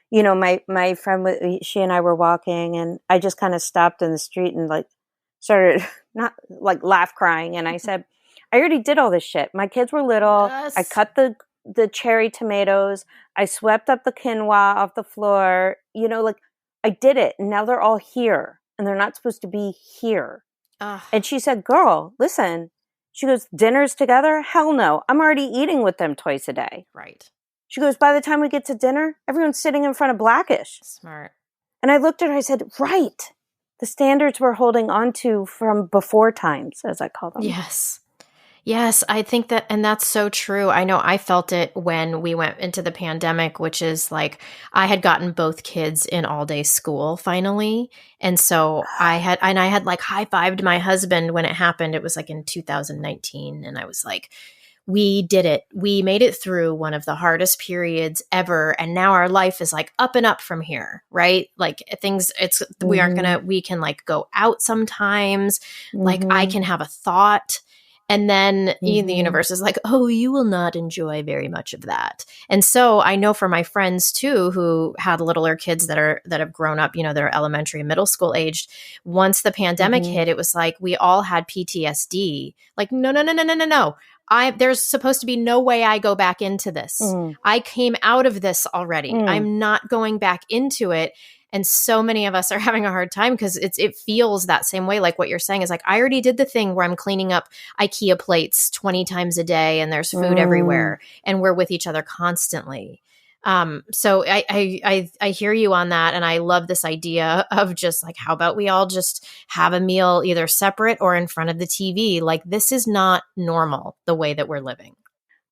You know, my friend, she and I were walking, and I just kind of stopped in the street and like started not like laugh crying. And I said, I already did all this shit. My kids were little. Yes. I cut the cherry tomatoes. I swept up the quinoa off the floor. You know, like I did it. And now they're all here and they're not supposed to be here. Ugh. And she said, girl, listen, she goes, dinners together? Hell no. I'm already eating with them twice a day. Right. She goes, by the time we get to dinner, everyone's sitting in front of Blackish. Smart. And I looked at her, I said, right. The standards we're holding on to from before times, as I call them. Yes. Yes, I think that, and that's so true. I know I felt it when we went into the pandemic, which is like, I had gotten both kids in all day school finally. And so I had like high-fived my husband when it happened. It was like in 2019. And I was like, we did it. We made it through one of the hardest periods ever. And now our life is like up and up from here, right? Like things, we aren't gonna, we can like go out sometimes. Like I can have a thought. And then the universe is like, oh, you will not enjoy very much of that. And so I know for my friends too, who had littler kids that have grown up, you know, they're elementary and middle school aged. Once the pandemic hit, it was like we all had PTSD. Like, no. There's supposed to be no way I go back into this. I came out of this already. I'm not going back into it. And so many of us are having a hard time because it feels that same way. Like what you're saying is like, I already did the thing where I'm cleaning up IKEA plates 20 times a day and there's food everywhere and we're with each other constantly. So I hear you on that. And I love this idea of just like, how about we all just have a meal either separate or in front of the TV? Like this is not normal, the way that we're living.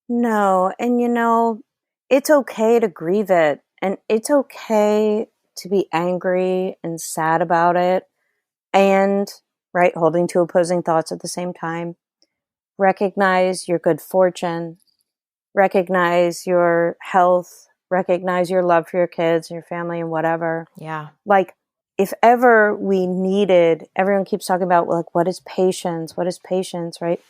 No. And you know, it's okay to grieve it, and it's okay to be angry and sad about it, and right, holding two opposing thoughts at the same time. Recognize your good fortune, recognize your health, recognize your love for your kids, your family, and whatever. Yeah. Like if ever we needed, everyone keeps talking about like, what is patience? What is patience, right?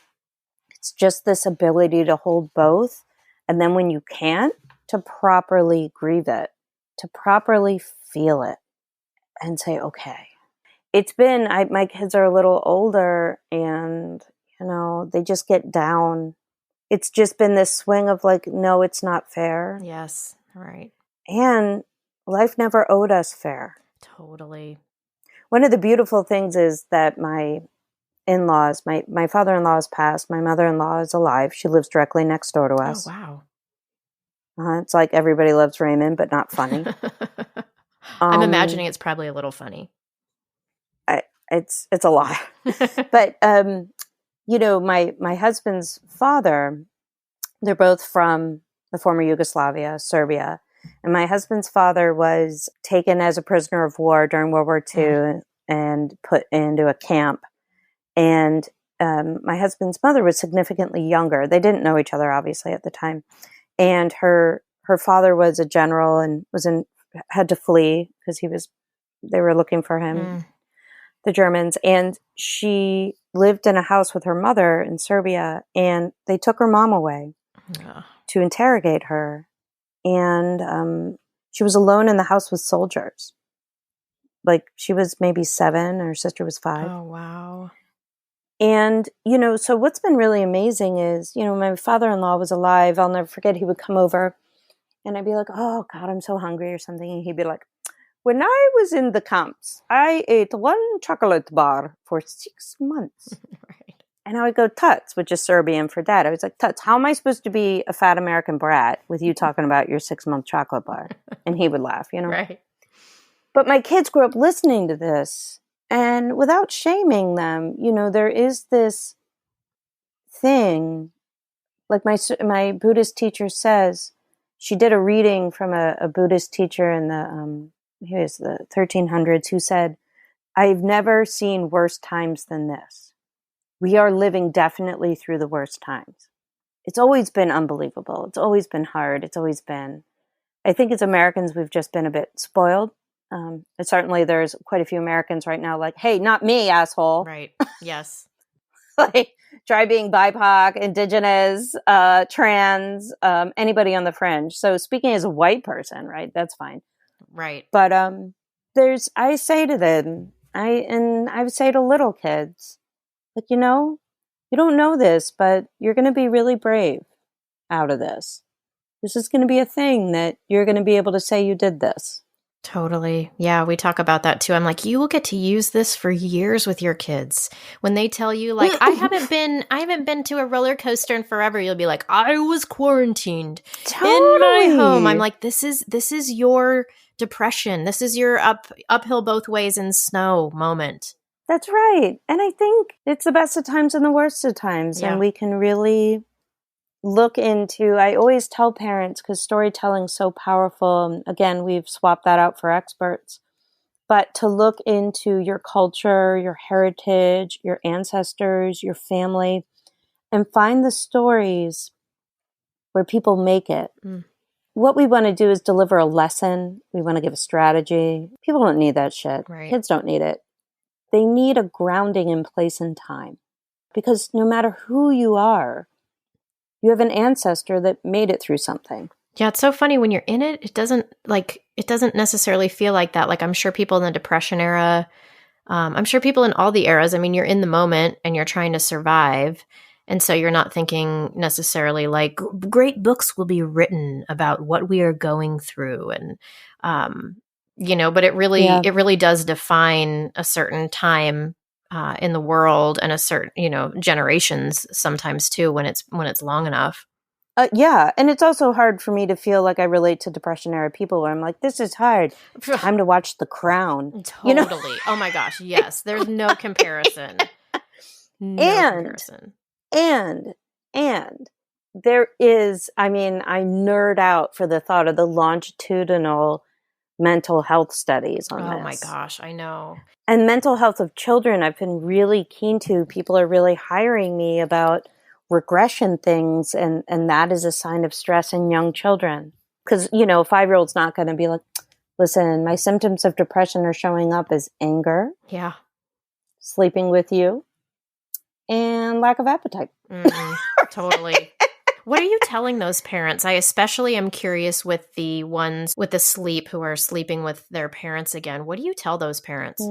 It's just this ability to hold both. And then when you can't, to properly grieve it, to properly feel it and say, okay. It's been, my kids are a little older and, you know, they just get down. It's just been this swing of like, no, it's not fair. Yes. Right. And life never owed us fair. Totally. One of the beautiful things is that my in-laws, my father-in-law has passed. My mother-in-law is alive. She lives directly next door to Oh, us. wow. It's like Everybody Loves Raymond, but not funny. I'm imagining it's probably a little funny. It's a lot. But, my husband's father, they're both from the former Yugoslavia, Serbia. And my husband's father was taken as a prisoner of war during World War II and put into a camp. And my husband's mother was significantly younger. They didn't know each other, obviously, at the time. And her father was a general and had to flee because they were looking for him, the Germans. And she lived in a house with her mother in Serbia, and they took her mom away to interrogate her. And she was alone in the house with soldiers. Like, she was maybe 7, and her sister was 5. Oh, wow. And, so what's been really amazing is, my father-in-law was alive. I'll never forget, he would come over and I'd be like, oh God, I'm so hungry or something. And he'd be like, when I was in the camps, I ate 1 chocolate bar for 6 months. Right. And I would go, Tuts, which is Serbian for dad. I was like, Tuts, how am I supposed to be a fat American brat with you talking about your 6-month chocolate bar? And he would laugh, Right. But my kids grew up listening to this. And without shaming them, there is this thing, like my Buddhist teacher says, she did a reading from a Buddhist teacher in the 1300s who said, I've never seen worse times than this. We are living definitely through the worst times. It's always been unbelievable. It's always been hard. I think as Americans, we've just been a bit spoiled. And certainly there's quite a few Americans right now like, hey, not me, asshole. Right. Yes. Like, try being BIPOC, indigenous, trans, anybody on the fringe. So speaking as a white person, right, that's fine. Right. But I say to them, I would say to little kids, like, you don't know this, but you're going to be really brave out of this. This is going to be a thing that you're going to be able to say you did this. Totally. Yeah, we talk about that too. I'm like, you will get to use this for years with your kids. When they tell you like, I haven't been to a roller coaster in forever, you'll be like, I was quarantined in my home. I'm like, this is your depression. This is your uphill both ways in snow moment. That's right. And I think it's the best of times and the worst of times. Yeah. And we can really look into, I always tell parents, because storytelling's so powerful. Again, we've swapped that out for experts. But to look into your culture, your heritage, your ancestors, your family, and find the stories where people make it. What we want to do is deliver a lesson. We want to give a strategy. People don't need that shit. Right. Kids don't need it. They need a grounding in place and time. Because no matter who you are, you have an ancestor that made it through something. Yeah, it's so funny when you're in it. It doesn't necessarily feel like that. Like, I'm sure people in the Depression era, I'm sure people in all the eras, I mean, you're in the moment and you're trying to survive. And so you're not thinking necessarily like great books will be written about what we are going through. And, but it really does define a certain time in the world and a certain, generations sometimes too, when it's long enough. Yeah. And it's also hard for me to feel like I relate to Depression era people where I'm like, this is hard. Time to watch The Crown. Totally. Oh my gosh. Yes. There's no comparison. Comparison. And there is, I nerd out for the thought of the longitudinal mental health studies on this. Oh my gosh. I know. And mental health of children, I've been really keen to. People are really hiring me about regression things, and that is a sign of stress in young children. Because, a 5-year-old's not going to be like, listen, my symptoms of depression are showing up as anger, sleeping with you, and lack of appetite. Totally. What are you telling those parents? I especially am curious with the ones with the sleep who are sleeping with their parents again. What do you tell those parents?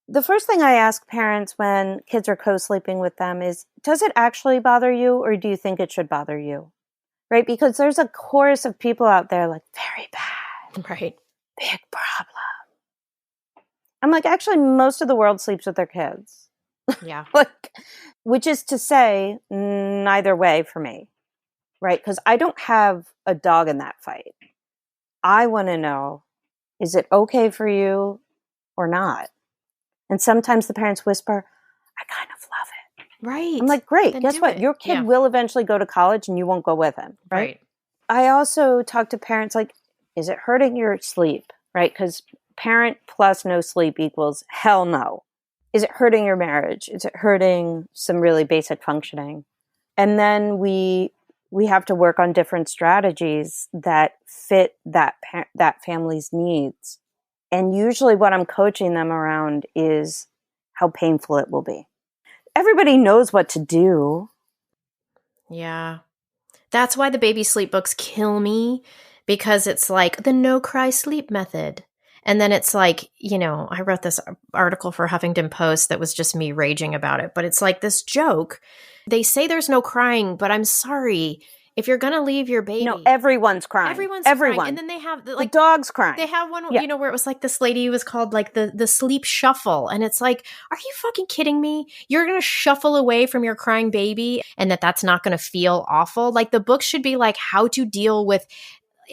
The first thing I ask parents when kids are co-sleeping with them is, does it actually bother you, or do you think it should bother you? Right? Because there's a chorus of people out there like, very bad. Right. Big problem. I'm like, actually, most of the world sleeps with their kids. Yeah. Like, which is to say, neither way for me, right? Because I don't have a dog in that fight. I want to know, is it okay for you or not? And sometimes the parents whisper, I kind of love it. Right. I'm like, great. Then Guess do what? it. Your kid Yeah. will eventually go to college and you won't go with him, right? Right. I also talk to parents like, is it hurting your sleep, right? Because parent plus no sleep equals hell no. Is it hurting your marriage? Is it hurting some really basic functioning? And then we have to work on different strategies that fit that family's needs. And usually what I'm coaching them around is how painful it will be. Everybody knows what to do. Yeah. That's why the baby sleep books kill me, because it's like the no cry sleep method. And then it's like, I wrote this article for Huffington Post that was just me raging about it, but it's like this joke. They say there's no crying, but I'm sorry. If you're going to leave your baby. No, everyone's crying. Everyone's Everyone. crying. And then they have the dog's crying. They have one, Yeah. where it was like this lady who was called like the sleep shuffle. And it's like, are you fucking kidding me? You're going to shuffle away from your crying baby and that's not going to feel awful. Like the book should be like how to deal with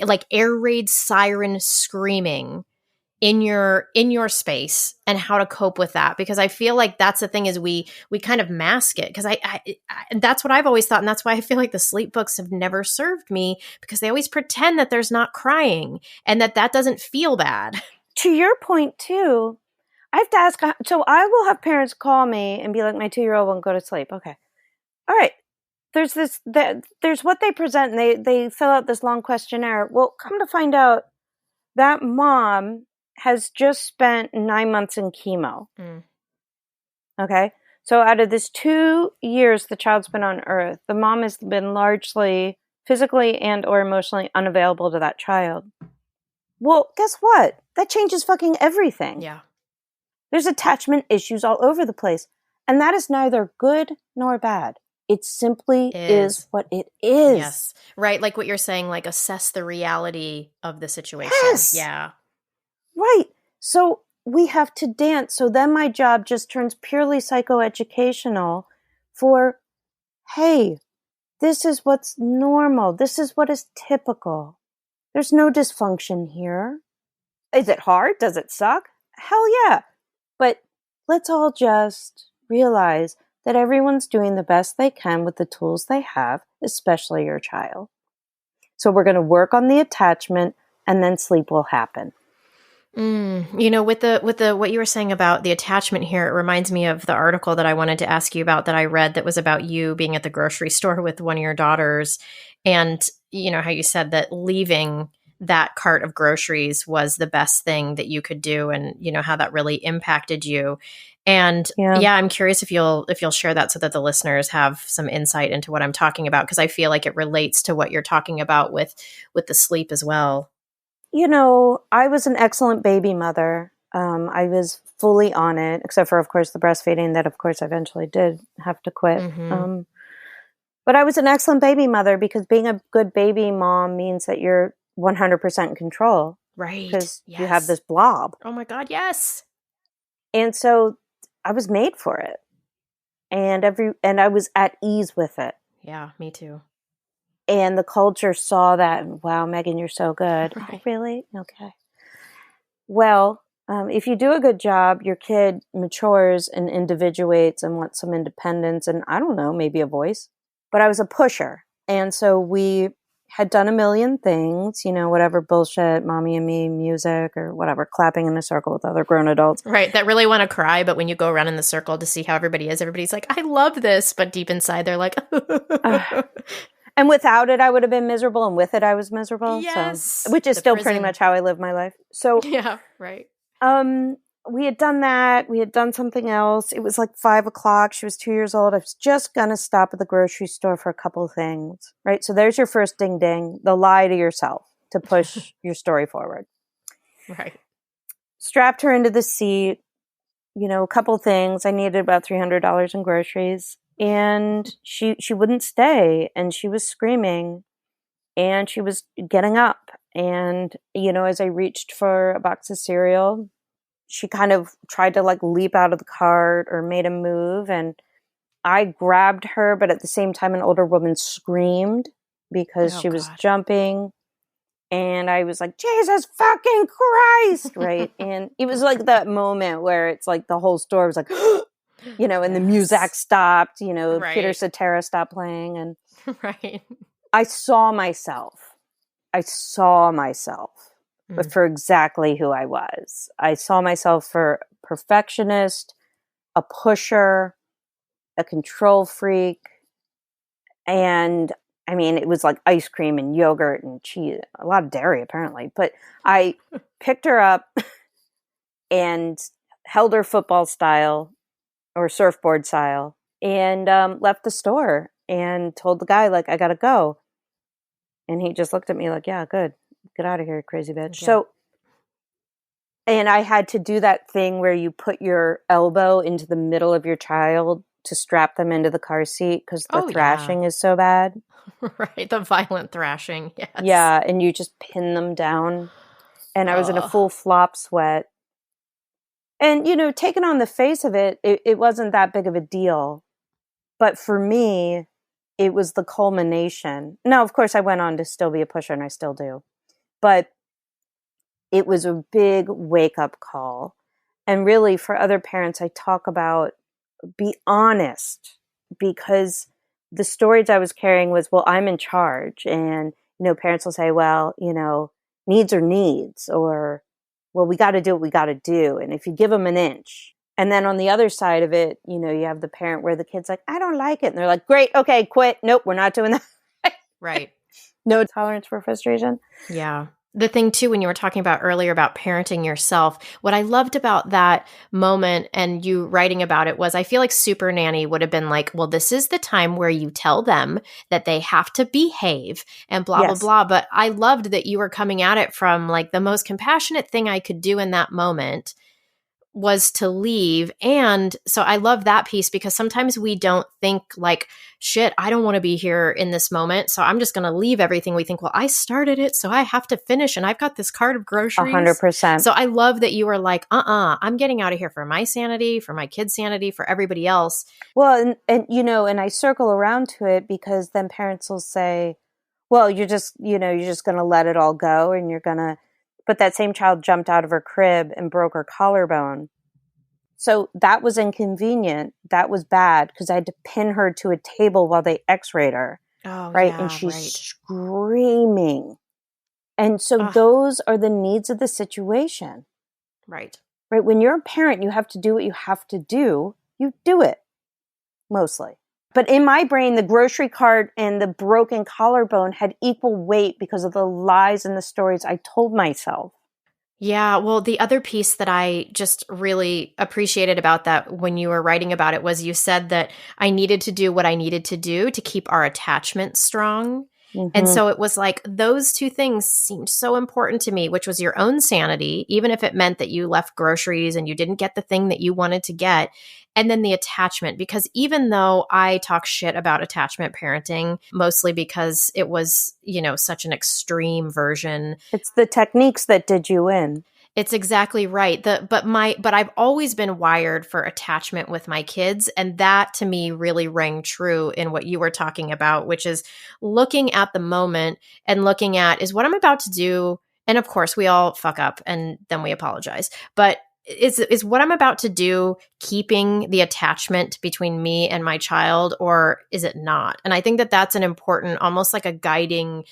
like air raid siren screaming in your space and how to cope with that, because I feel like that's the thing is we kind of mask it, because I that's what I've always thought, and that's why I feel like the sleep books have never served me, because they always pretend that there's not crying and that doesn't feel bad. To your point too, I have to ask, so I will have parents call me and be like, my 2-year-old won't go to sleep. Okay, all right, there's there's what they present, and they fill out this long questionnaire. Well, come to find out, that mom has just spent 9 months in chemo. Okay. So out of this 2 years the child's been on earth, the mom has been largely physically and or emotionally unavailable to that child. Well, guess what? That changes fucking everything. Yeah. There's attachment issues all over the place. And that is neither good nor bad. It simply is what it is. Yes. Right. Like what you're saying, like assess the reality of the situation. Yes. Yeah. Right. So we have to dance. So then my job just turns purely psychoeducational for, hey, this is what's normal. This is what is typical. There's no dysfunction here. Is it hard? Does it suck? Hell yeah. But let's all just realize that everyone's doing the best they can with the tools they have, especially your child. So we're going to work on the attachment, and then sleep will happen. With the what you were saying about the attachment here, it reminds me of the article that I wanted to ask you about that I read that was about you being at the grocery store with one of your daughters, and how you said that leaving that cart of groceries was the best thing that you could do, and how that really impacted you. And yeah, I'm curious if you'll share that so that the listeners have some insight into what I'm talking about, because I feel like it relates to what you're talking about with the sleep as well. I was an excellent baby mother. I was fully on it, except for, of course, the breastfeeding that, of course, I eventually did have to quit. Mm-hmm. But I was an excellent baby mother, because being a good baby mom means that you're 100% in control. Right. Because you have this blob. Oh my God, yes. And so I was made for it. And I was at ease with it. Yeah, me too. And the culture saw that, and wow, Meghan, you're so good. Right. Oh, really? Okay. Well, if you do a good job, your kid matures and individuates and wants some independence and, I don't know, maybe a voice. But I was a pusher. And so we had done a million things, whatever bullshit, mommy and me music or whatever, clapping in a circle with other grown adults. Right. That really want to cry. But when you go around in the circle to see how everybody is, everybody's like, I love this. But deep inside, they're like, and without it, I would have been miserable. And with it, I was miserable. Yes. So, which is still pretty much how I live my life. So yeah, right. We had done that. We had done something else. It was like 5:00. She was 2 years old. I was just going to stop at the grocery store for a couple of things. Right. So there's your first ding ding, the lie to yourself to push your story forward. Right. Strapped her into the seat, a couple of things. I needed about $300 in groceries. And she wouldn't stay, and she was screaming, and she was getting up. And, as I reached for a box of cereal, she kind of tried to like leap out of the cart or made a move, and I grabbed her, but at the same time an older woman screamed because Oh, she was God. jumping, and I was like, Jesus fucking Christ, right? And it was like that moment where it's like the whole store was like, you know, and the music stopped, you know, Right. Peter Cetera stopped playing, and Right. I saw myself. But for exactly who I was. I saw myself for a perfectionist, a pusher, a control freak. And I mean, it was like ice cream and yogurt and cheese, a lot of dairy apparently. But I picked her up and held her football style or surfboard style and left the store and told the guy, like, I got to go. And he just looked at me like, yeah, good. Get out of here, crazy bitch. Yeah. So, and I had to do that thing where you put your elbow into the middle of your child to strap them into the car seat because the thrashing is so bad. Right. The violent thrashing. Yes. Yeah. And you just pin them down. And I was in a full flop sweat. And, you know, taken on the face of it, it wasn't that big of a deal. But for me, it was the culmination. Now, of course, I went on to still be a pusher, and I still do. But it was a big wake-up call. And really, for other parents, I talk about be honest, because the stories I was carrying was, well, I'm in charge. And, you know, parents will say, well, you know, needs are needs, or, well, we got to do what we got to do. And if you give them an inch. And then on the other side of it, you know, you have the parent where the kid's like, I don't like it. And they're like, great, okay, quit. Nope, we're not doing that. Right. No tolerance for frustration. Yeah. The thing too, when you were talking about earlier about parenting yourself, what I loved about that moment and you writing about it was I feel like Super Nanny would have been like, well, this is the time where you tell them that they have to behave and blah, Yes. blah, blah. But I loved that you were coming at it from like the most compassionate thing I could do in that moment was to leave. And so I love that piece because sometimes we don't think like, shit, I don't want to be here in this moment. So I'm just going to leave everything. We think, well, I started it, so I have to finish and I've got this cart of groceries. 100%. So I love that you were like, I'm getting out of here for my sanity, for my kids' sanity, for everybody else. Well, and you know, and I circle around to it because then parents will say, well, you're just going to let it all go and you're going to, but that same child jumped out of her crib and broke her collarbone. So that was inconvenient. That was bad because I had to pin her to a table while they x-rayed her. Oh, right. yeah, And she's right. screaming. And so those are the needs of the situation. Right. Right. When you're a parent, you have to do what you have to do. You do it mostly. But in my brain, the grocery cart and the broken collarbone had equal weight because of the lies and the stories I told myself. Yeah, well, the other piece that I just really appreciated about that when you were writing about it was you said that I needed to do what I needed to do to keep our attachment strong. Mm-hmm. And so it was like those two things seemed so important to me, which was your own sanity, even if it meant that you left groceries and you didn't get the thing that you wanted to get. And then the attachment, because even though I talk shit about attachment parenting, mostly because it was, you know, such an extreme version. It's the techniques that did you in. It's exactly right. But I've always been wired for attachment with my kids. And that to me really rang true in what you were talking about, which is looking at the moment and looking at is what I'm about to do. And of course we all fuck up and then we apologize. But is what I'm about to do keeping the attachment between me and my child, or is it not? And I think that that's an important, almost like a guiding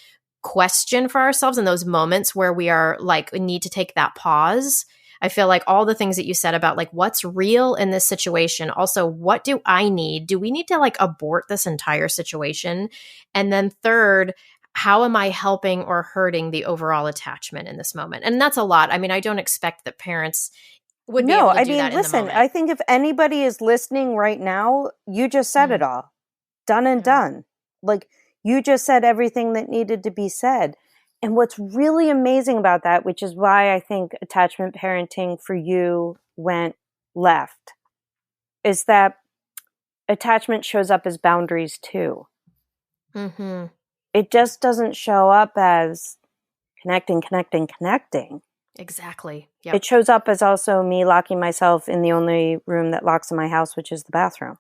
question for ourselves in those moments where we are like, we need to take that pause. I feel like all the things that you said about like what's real in this situation. Also, what do I need? Do we need to like abort this entire situation? And then third, how am I helping or hurting the overall attachment in this moment? And that's a lot. I mean, I don't expect that parents would be able to do that in the listen, moment. I think if anybody is listening right now, you just said it all. Done and done. Like, you just said everything that needed to be said. And what's really amazing about that, which is why I think attachment parenting for you went left, is that attachment shows up as boundaries too. Mm-hmm. It just doesn't show up as connecting. Exactly. Yep. It shows up as also me locking myself in the only room that locks in my house, which is the bathroom.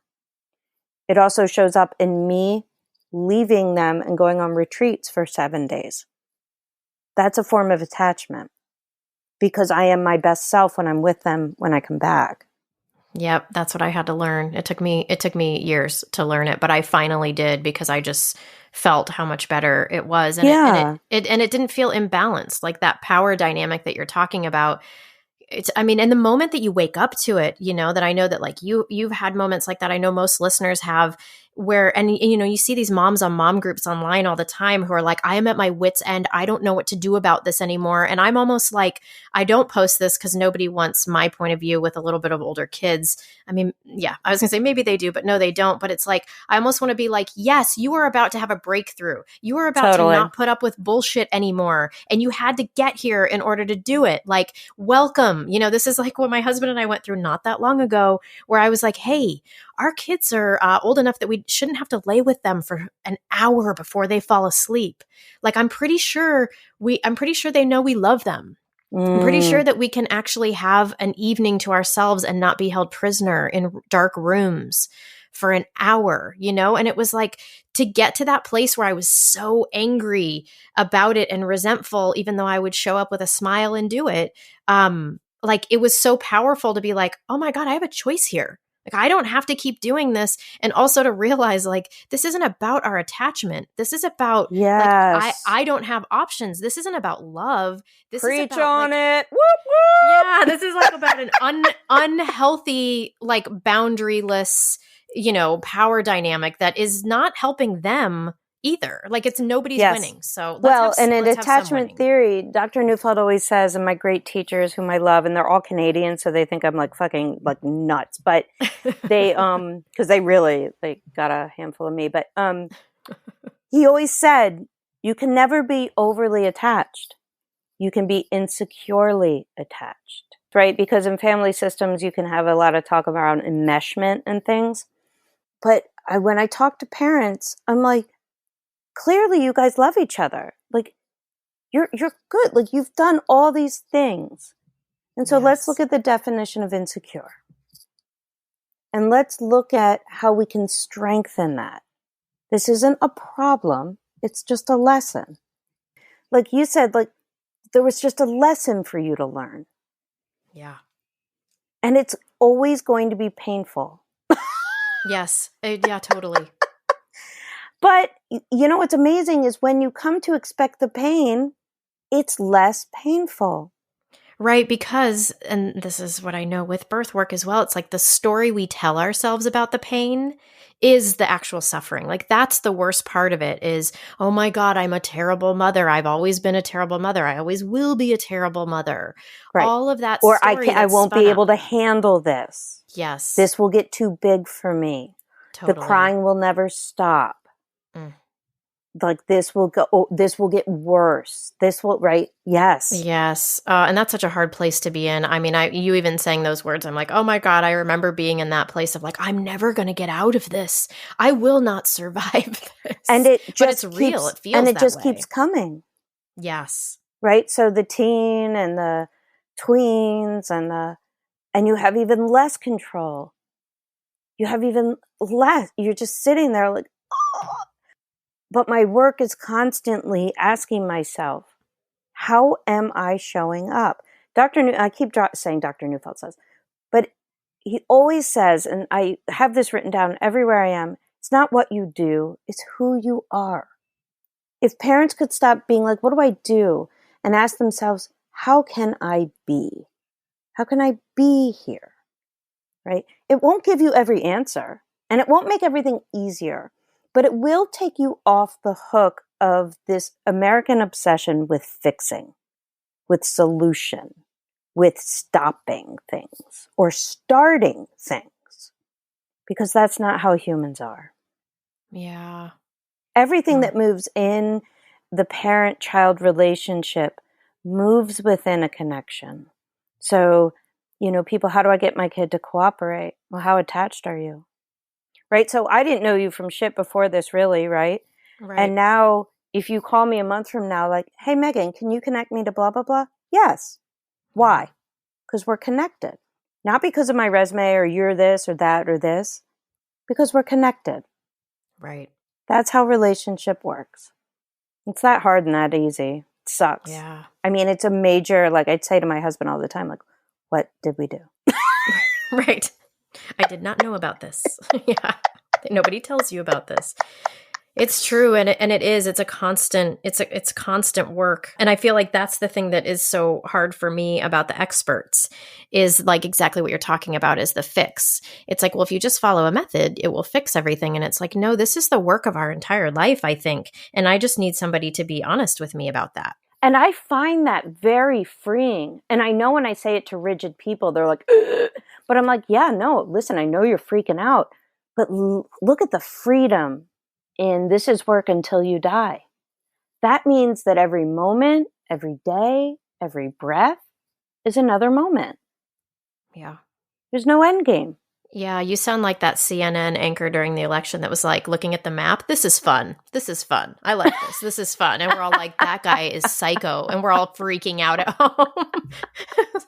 It also shows up in me leaving them and going on retreats for 7 days. That's a form of attachment because I am my best self when I'm with them when I come back. Yep, that's what I had to learn. It took me years to learn it, but I finally did because I just felt how much better it was, and it didn't feel imbalanced, like that power dynamic that you're talking about. In the moment that you wake up to it, that I know that like you've had moments like that. I know most listeners have where, and you see these moms on mom groups online all the time who are like, I am at my wit's end. I don't know what to do about this anymore. And I'm almost like, I don't post this because nobody wants my point of view with a little bit of older kids. Yeah, I was gonna say maybe they do, but no, they don't. But it's like, I almost want to be like, yes, you are about to have a breakthrough. You are about to not put up with bullshit anymore. And you had to get here in order to do it. Like, welcome. This is like what my husband and I went through not that long ago, where I was like, hey, our kids are old enough that we shouldn't have to lay with them for an hour before they fall asleep. Like, I'm pretty sure they know we love them. I'm pretty sure that we can actually have an evening to ourselves and not be held prisoner in dark rooms for an hour, And it was like, to get to that place where I was so angry about it and resentful, even though I would show up with a smile and do it. Like, it was so powerful to be like, oh my God, I have a choice here. Like, I don't have to keep doing this. And also to realize, like, this isn't about our attachment. This is about, like, I don't have options. This isn't about love. This Preach is about, on like, it. Whoop, whoop. Yeah, this is like about an unhealthy, like, boundaryless, power dynamic that is not helping them either. Like, it's nobody's winning. So in attachment theory, Dr. Neufeld always says, and my great teachers whom I love, and they're all Canadian, so they think I'm like fucking like nuts, but they because they got a handful of me, but he always said, you can never be overly attached. You can be insecurely attached, right? Because in family systems, you can have a lot of talk around enmeshment and things. But when I talk to parents, I'm like, clearly you guys love each other. Like, you're good. Like, you've done all these things. And so let's look at the definition of insecure. And let's look at how we can strengthen that. This isn't a problem. It's just a lesson. Like you said, like, there was just a lesson for you to learn. Yeah. And it's always going to be painful. Yes. Yeah, totally. But, what's amazing is when you come to expect the pain, it's less painful. Right, because, and this is what I know with birth work as well, it's like the story we tell ourselves about the pain is the actual suffering. Like, that's the worst part of it is, oh my God, I'm a terrible mother. I've always been a terrible mother. I always will be a terrible mother. Right. All of that or story I won't be able to handle this. Yes. This will get too big for me. Totally. The crying will never stop. Like, this will get worse. This will, right? Yes. Yes. And that's such a hard place to be in. You even saying those words, I'm like, oh my God, I remember being in that place of like, I'm never going to get out of this. I will not survive this. And but it's real. It feels and it that just way. keeps coming. Yes. Right. So the teen and the tweens and you have even less control. You have even less. You're just sitting there like, oh. But my work is constantly asking myself, how am I showing up? I keep saying Dr. Neufeld says, but he always says, and I have this written down everywhere I am, it's not what you do, it's who you are. If parents could stop being like, what do I do? And ask themselves, how can I be? How can I be here? Right? It won't give you every answer, and it won't make everything easier. But it will take you off the hook of this American obsession with fixing, with solution, with stopping things or starting things, because that's not how humans are. Yeah. Everything that moves in the parent-child relationship moves within a connection. So, people, how do I get my kid to cooperate? Well, how attached are you? Right? So I didn't know you from shit before this, really, right? Right. And now, if you call me a month from now, like, hey, Megan, can you connect me to blah, blah, blah? Yes. Why? Because we're connected. Not because of my resume or you're this or that or this, because we're connected. Right. That's how relationship works. It's not hard and that easy. It sucks. Yeah. I mean, it's a major, like I'd say to my husband all the time, like, what did we do? Right. I did not know about this. Yeah. Nobody tells you about this. It's true. And it is, it's constant work. And I feel like that's the thing that is so hard for me about the experts is like exactly what you're talking about is the fix. It's like, well, if you just follow a method, it will fix everything. And it's like, no, this is the work of our entire life, I think. And I just need somebody to be honest with me about that. And I find that very freeing. And I know when I say it to rigid people, they're like, ugh. But I'm like, yeah, no, listen, I know you're freaking out, but look at the freedom in this is work until you die. That means that every moment, every day, every breath is another moment. Yeah. There's no end game. Yeah, you sound like that CNN anchor during the election that was like looking at the map. This is fun. This is fun. I like this. This is fun. And we're all like, that guy is psycho. And we're all freaking out at home.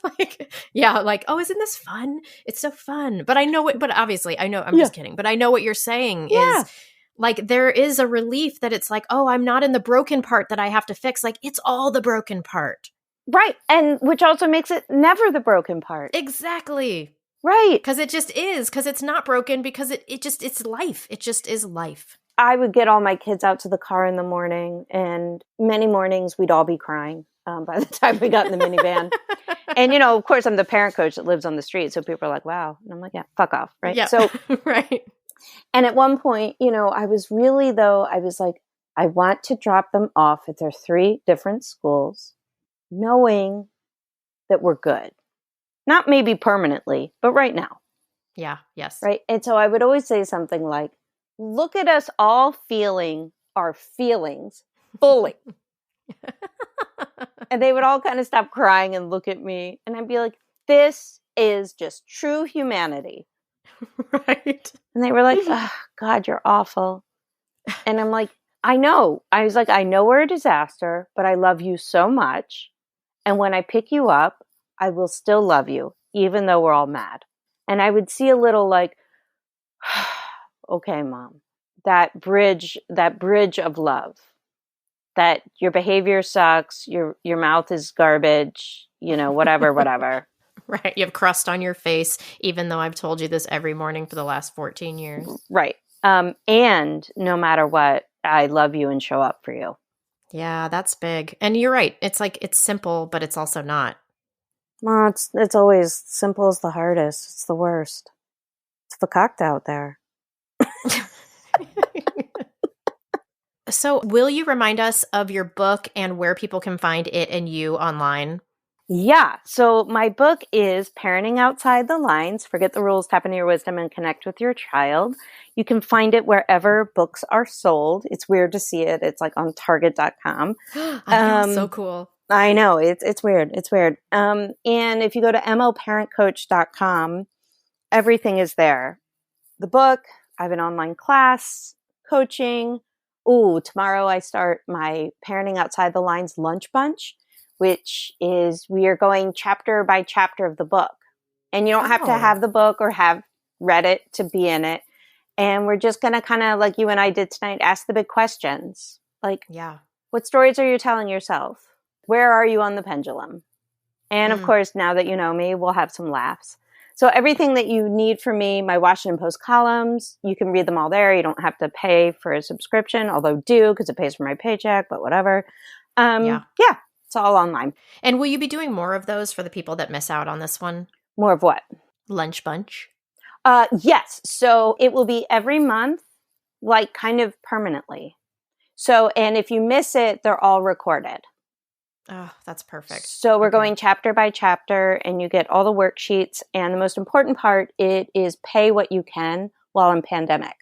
Like, yeah, like, oh, isn't this fun? It's so fun. But I know it, but obviously I know, I'm just kidding. But I know what you're saying is like, there is a relief that it's like, oh, I'm not in the broken part that I have to fix. Like, it's all the broken part. Right. And which also makes it never the broken part. Exactly. Right. Because it just is. Because it's not broken. Because it's life. It just is life. I would get all my kids out to the car in the morning, and many mornings we'd all be crying by the time we got in the minivan. And, you know, of course, I'm the parent coach that lives on the street. So people are like, wow. And I'm like, yeah, fuck off. Right. Yeah. So, right. And at one point, you know, I was like, I want to drop them off at their 3 different schools, knowing that we're good. Not maybe permanently, but right now. Yeah. Yes. Right. And so I would always say something like, look at us all feeling our feelings fully. And they would all kind of stop crying and look at me. And I'd be like, this is just true humanity. Right. And they were like, oh, God, you're awful. And I'm like, I know. I was like, I know we're a disaster, but I love you so much. And when I pick you up, I will still love you, even though we're all mad. And I would see a little like, okay, Mom, that bridge of love, that your behavior sucks, your mouth is garbage, you know, whatever. Right. You have crust on your face, even though I've told you this every morning for the last 14 years. Right. And no matter what, I love you and show up for you. Yeah, that's big. And you're right. It's like, it's simple, but it's also not. Well, it's always simple is the hardest. It's the worst. It's verkackt out there. So will you remind us of your book and where people can find it and you online? Yeah. So my book is Parenting Outside the Lines. Forget the rules, tap into your wisdom, and connect with your child. You can find it wherever books are sold. It's weird to see it. It's like on Target.com. I know, so cool. I know. It's weird. It's weird. And if you go to mlparentcoach.com, everything is there. The book, I have an online class, coaching. Ooh, tomorrow I start my Parenting Outside the Lines lunch bunch, which is we are going chapter by chapter of the book. And you don't have to have the book or have read it to be in it. And we're just going to kind of, like you and I did tonight, ask the big questions. Like, what stories are you telling yourself? Where are you on the pendulum? And of course, now that you know me, we'll have some laughs. So everything that you need from me, my Washington Post columns, you can read them all there. You don't have to pay for a subscription, although do because it pays for my paycheck, but whatever. Yeah, it's all online. And will you be doing more of those for the people that miss out on this one? More of what? Lunch bunch? Yes. So it will be every month, like kind of permanently. So, and if you miss it, they're all recorded. Oh, that's perfect. So we're going chapter by chapter and you get all the worksheets. And the most important part, it is pay what you can while in pandemic.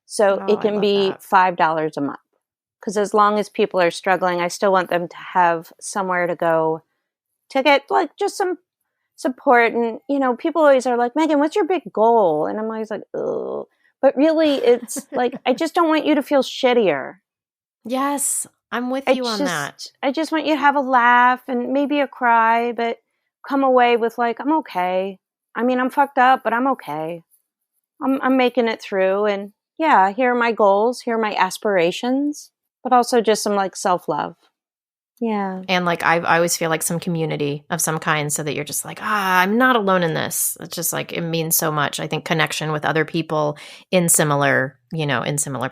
So it can be $5 a month. Because as long as people are struggling, I still want them to have somewhere to go to get like just some support. And, you know, people always are like, Megan, what's your big goal? And I'm always like, oh, but really it's like, I just don't want you to feel shittier. Yes. I'm with you on that. I just want you to have a laugh and maybe a cry, but come away with like, I'm okay. I mean, I'm fucked up, but I'm okay. I'm making it through. And yeah, here are my goals. Here are my aspirations, but also just some like self-love. Yeah. And like, I always feel like some community of some kind, so that you're just like, I'm not alone in this. It's just like, it means so much. I think connection with other people in similar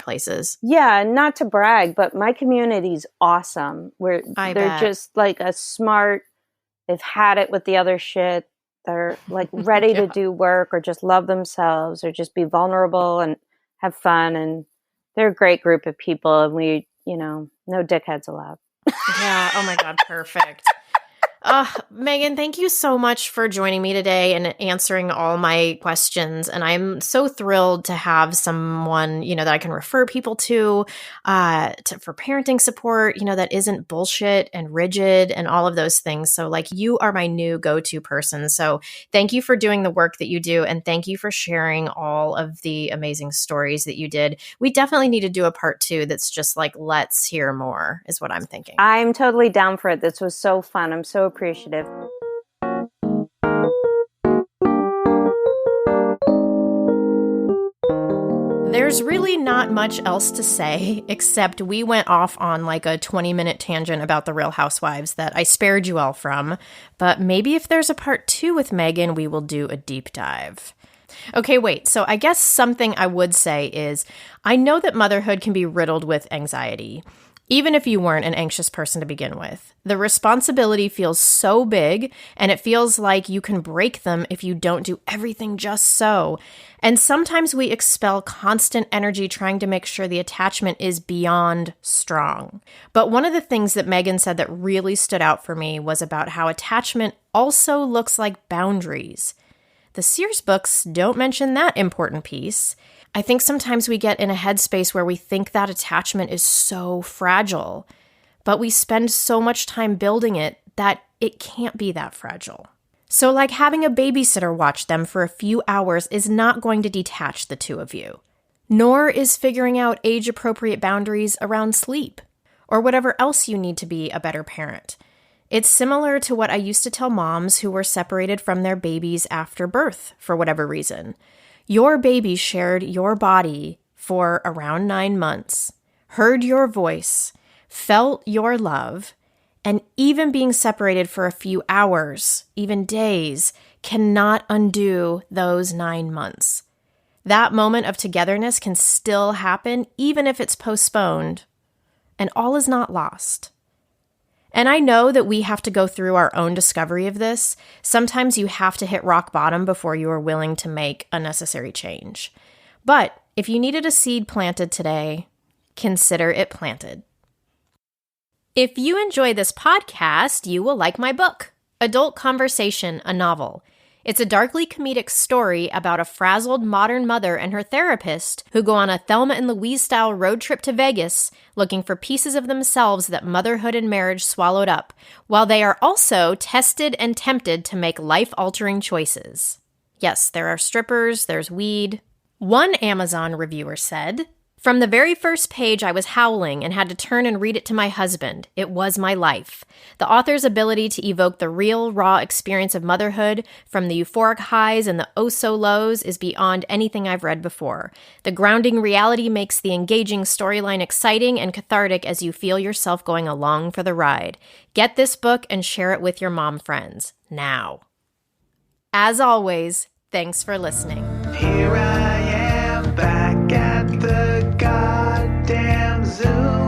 places. Yeah. Not to brag, but my community's awesome. They're bet. just like they've had it with the other shit. They're like ready to do work or just love themselves or just be vulnerable and have fun. And they're a great group of people. And we, no dickheads allowed. Yeah. Oh my God. Perfect. Meghan, thank you so much for joining me today and answering all my questions. And I'm so thrilled to have someone, that I can refer people to for parenting support, that isn't bullshit and rigid and all of those things. So like, you are my new go-to person. So thank you for doing the work that you do. And thank you for sharing all of the amazing stories that you did. We definitely need to do a part 2 that's just like, let's hear more is what I'm thinking. I'm totally down for it. This was so fun. I'm so appreciative. There's really not much else to say, except we went off on like a 20-minute tangent about the Real Housewives that I spared you all from. But maybe if there's a part 2 with Meghan, we will do a deep dive. Okay, wait. So I guess something I would say is, I know that motherhood can be riddled with anxiety. Even if you weren't an anxious person to begin with, the responsibility feels so big, and it feels like you can break them if you don't do everything just so. And sometimes we expel constant energy trying to make sure the attachment is beyond strong. But one of the things that Meghan said that really stood out for me was about how attachment also looks like boundaries. The Sears books don't mention that important piece. I think sometimes we get in a headspace where we think that attachment is so fragile, but we spend so much time building it that it can't be that fragile. So like having a babysitter watch them for a few hours is not going to detach the two of you, nor is figuring out age-appropriate boundaries around sleep or whatever else you need to be a better parent. It's similar to what I used to tell moms who were separated from their babies after birth for whatever reason. Your baby shared your body for around 9 months, heard your voice, felt your love, and even being separated for a few hours, even days, cannot undo those 9 months. That moment of togetherness can still happen even if it's postponed, and all is not lost. And I know that we have to go through our own discovery of this. Sometimes you have to hit rock bottom before you are willing to make a necessary change. But if you needed a seed planted today, consider it planted. If you enjoy this podcast, you will like my book, Adult Conversation, a Novel. It's a darkly comedic story about a frazzled modern mother and her therapist who go on a Thelma and Louise-style road trip to Vegas looking for pieces of themselves that motherhood and marriage swallowed up, while they are also tested and tempted to make life-altering choices. Yes, there are strippers, there's weed. One Amazon reviewer said, "From the very first page, I was howling and had to turn and read it to my husband. It was my life. The author's ability to evoke the real, raw experience of motherhood from the euphoric highs and the oh-so-lows is beyond anything I've read before. The grounding reality makes the engaging storyline exciting and cathartic as you feel yourself going along for the ride. Get this book and share it with your mom friends. Now." As always, thanks for listening. Here I am back at the goddamn Zoom.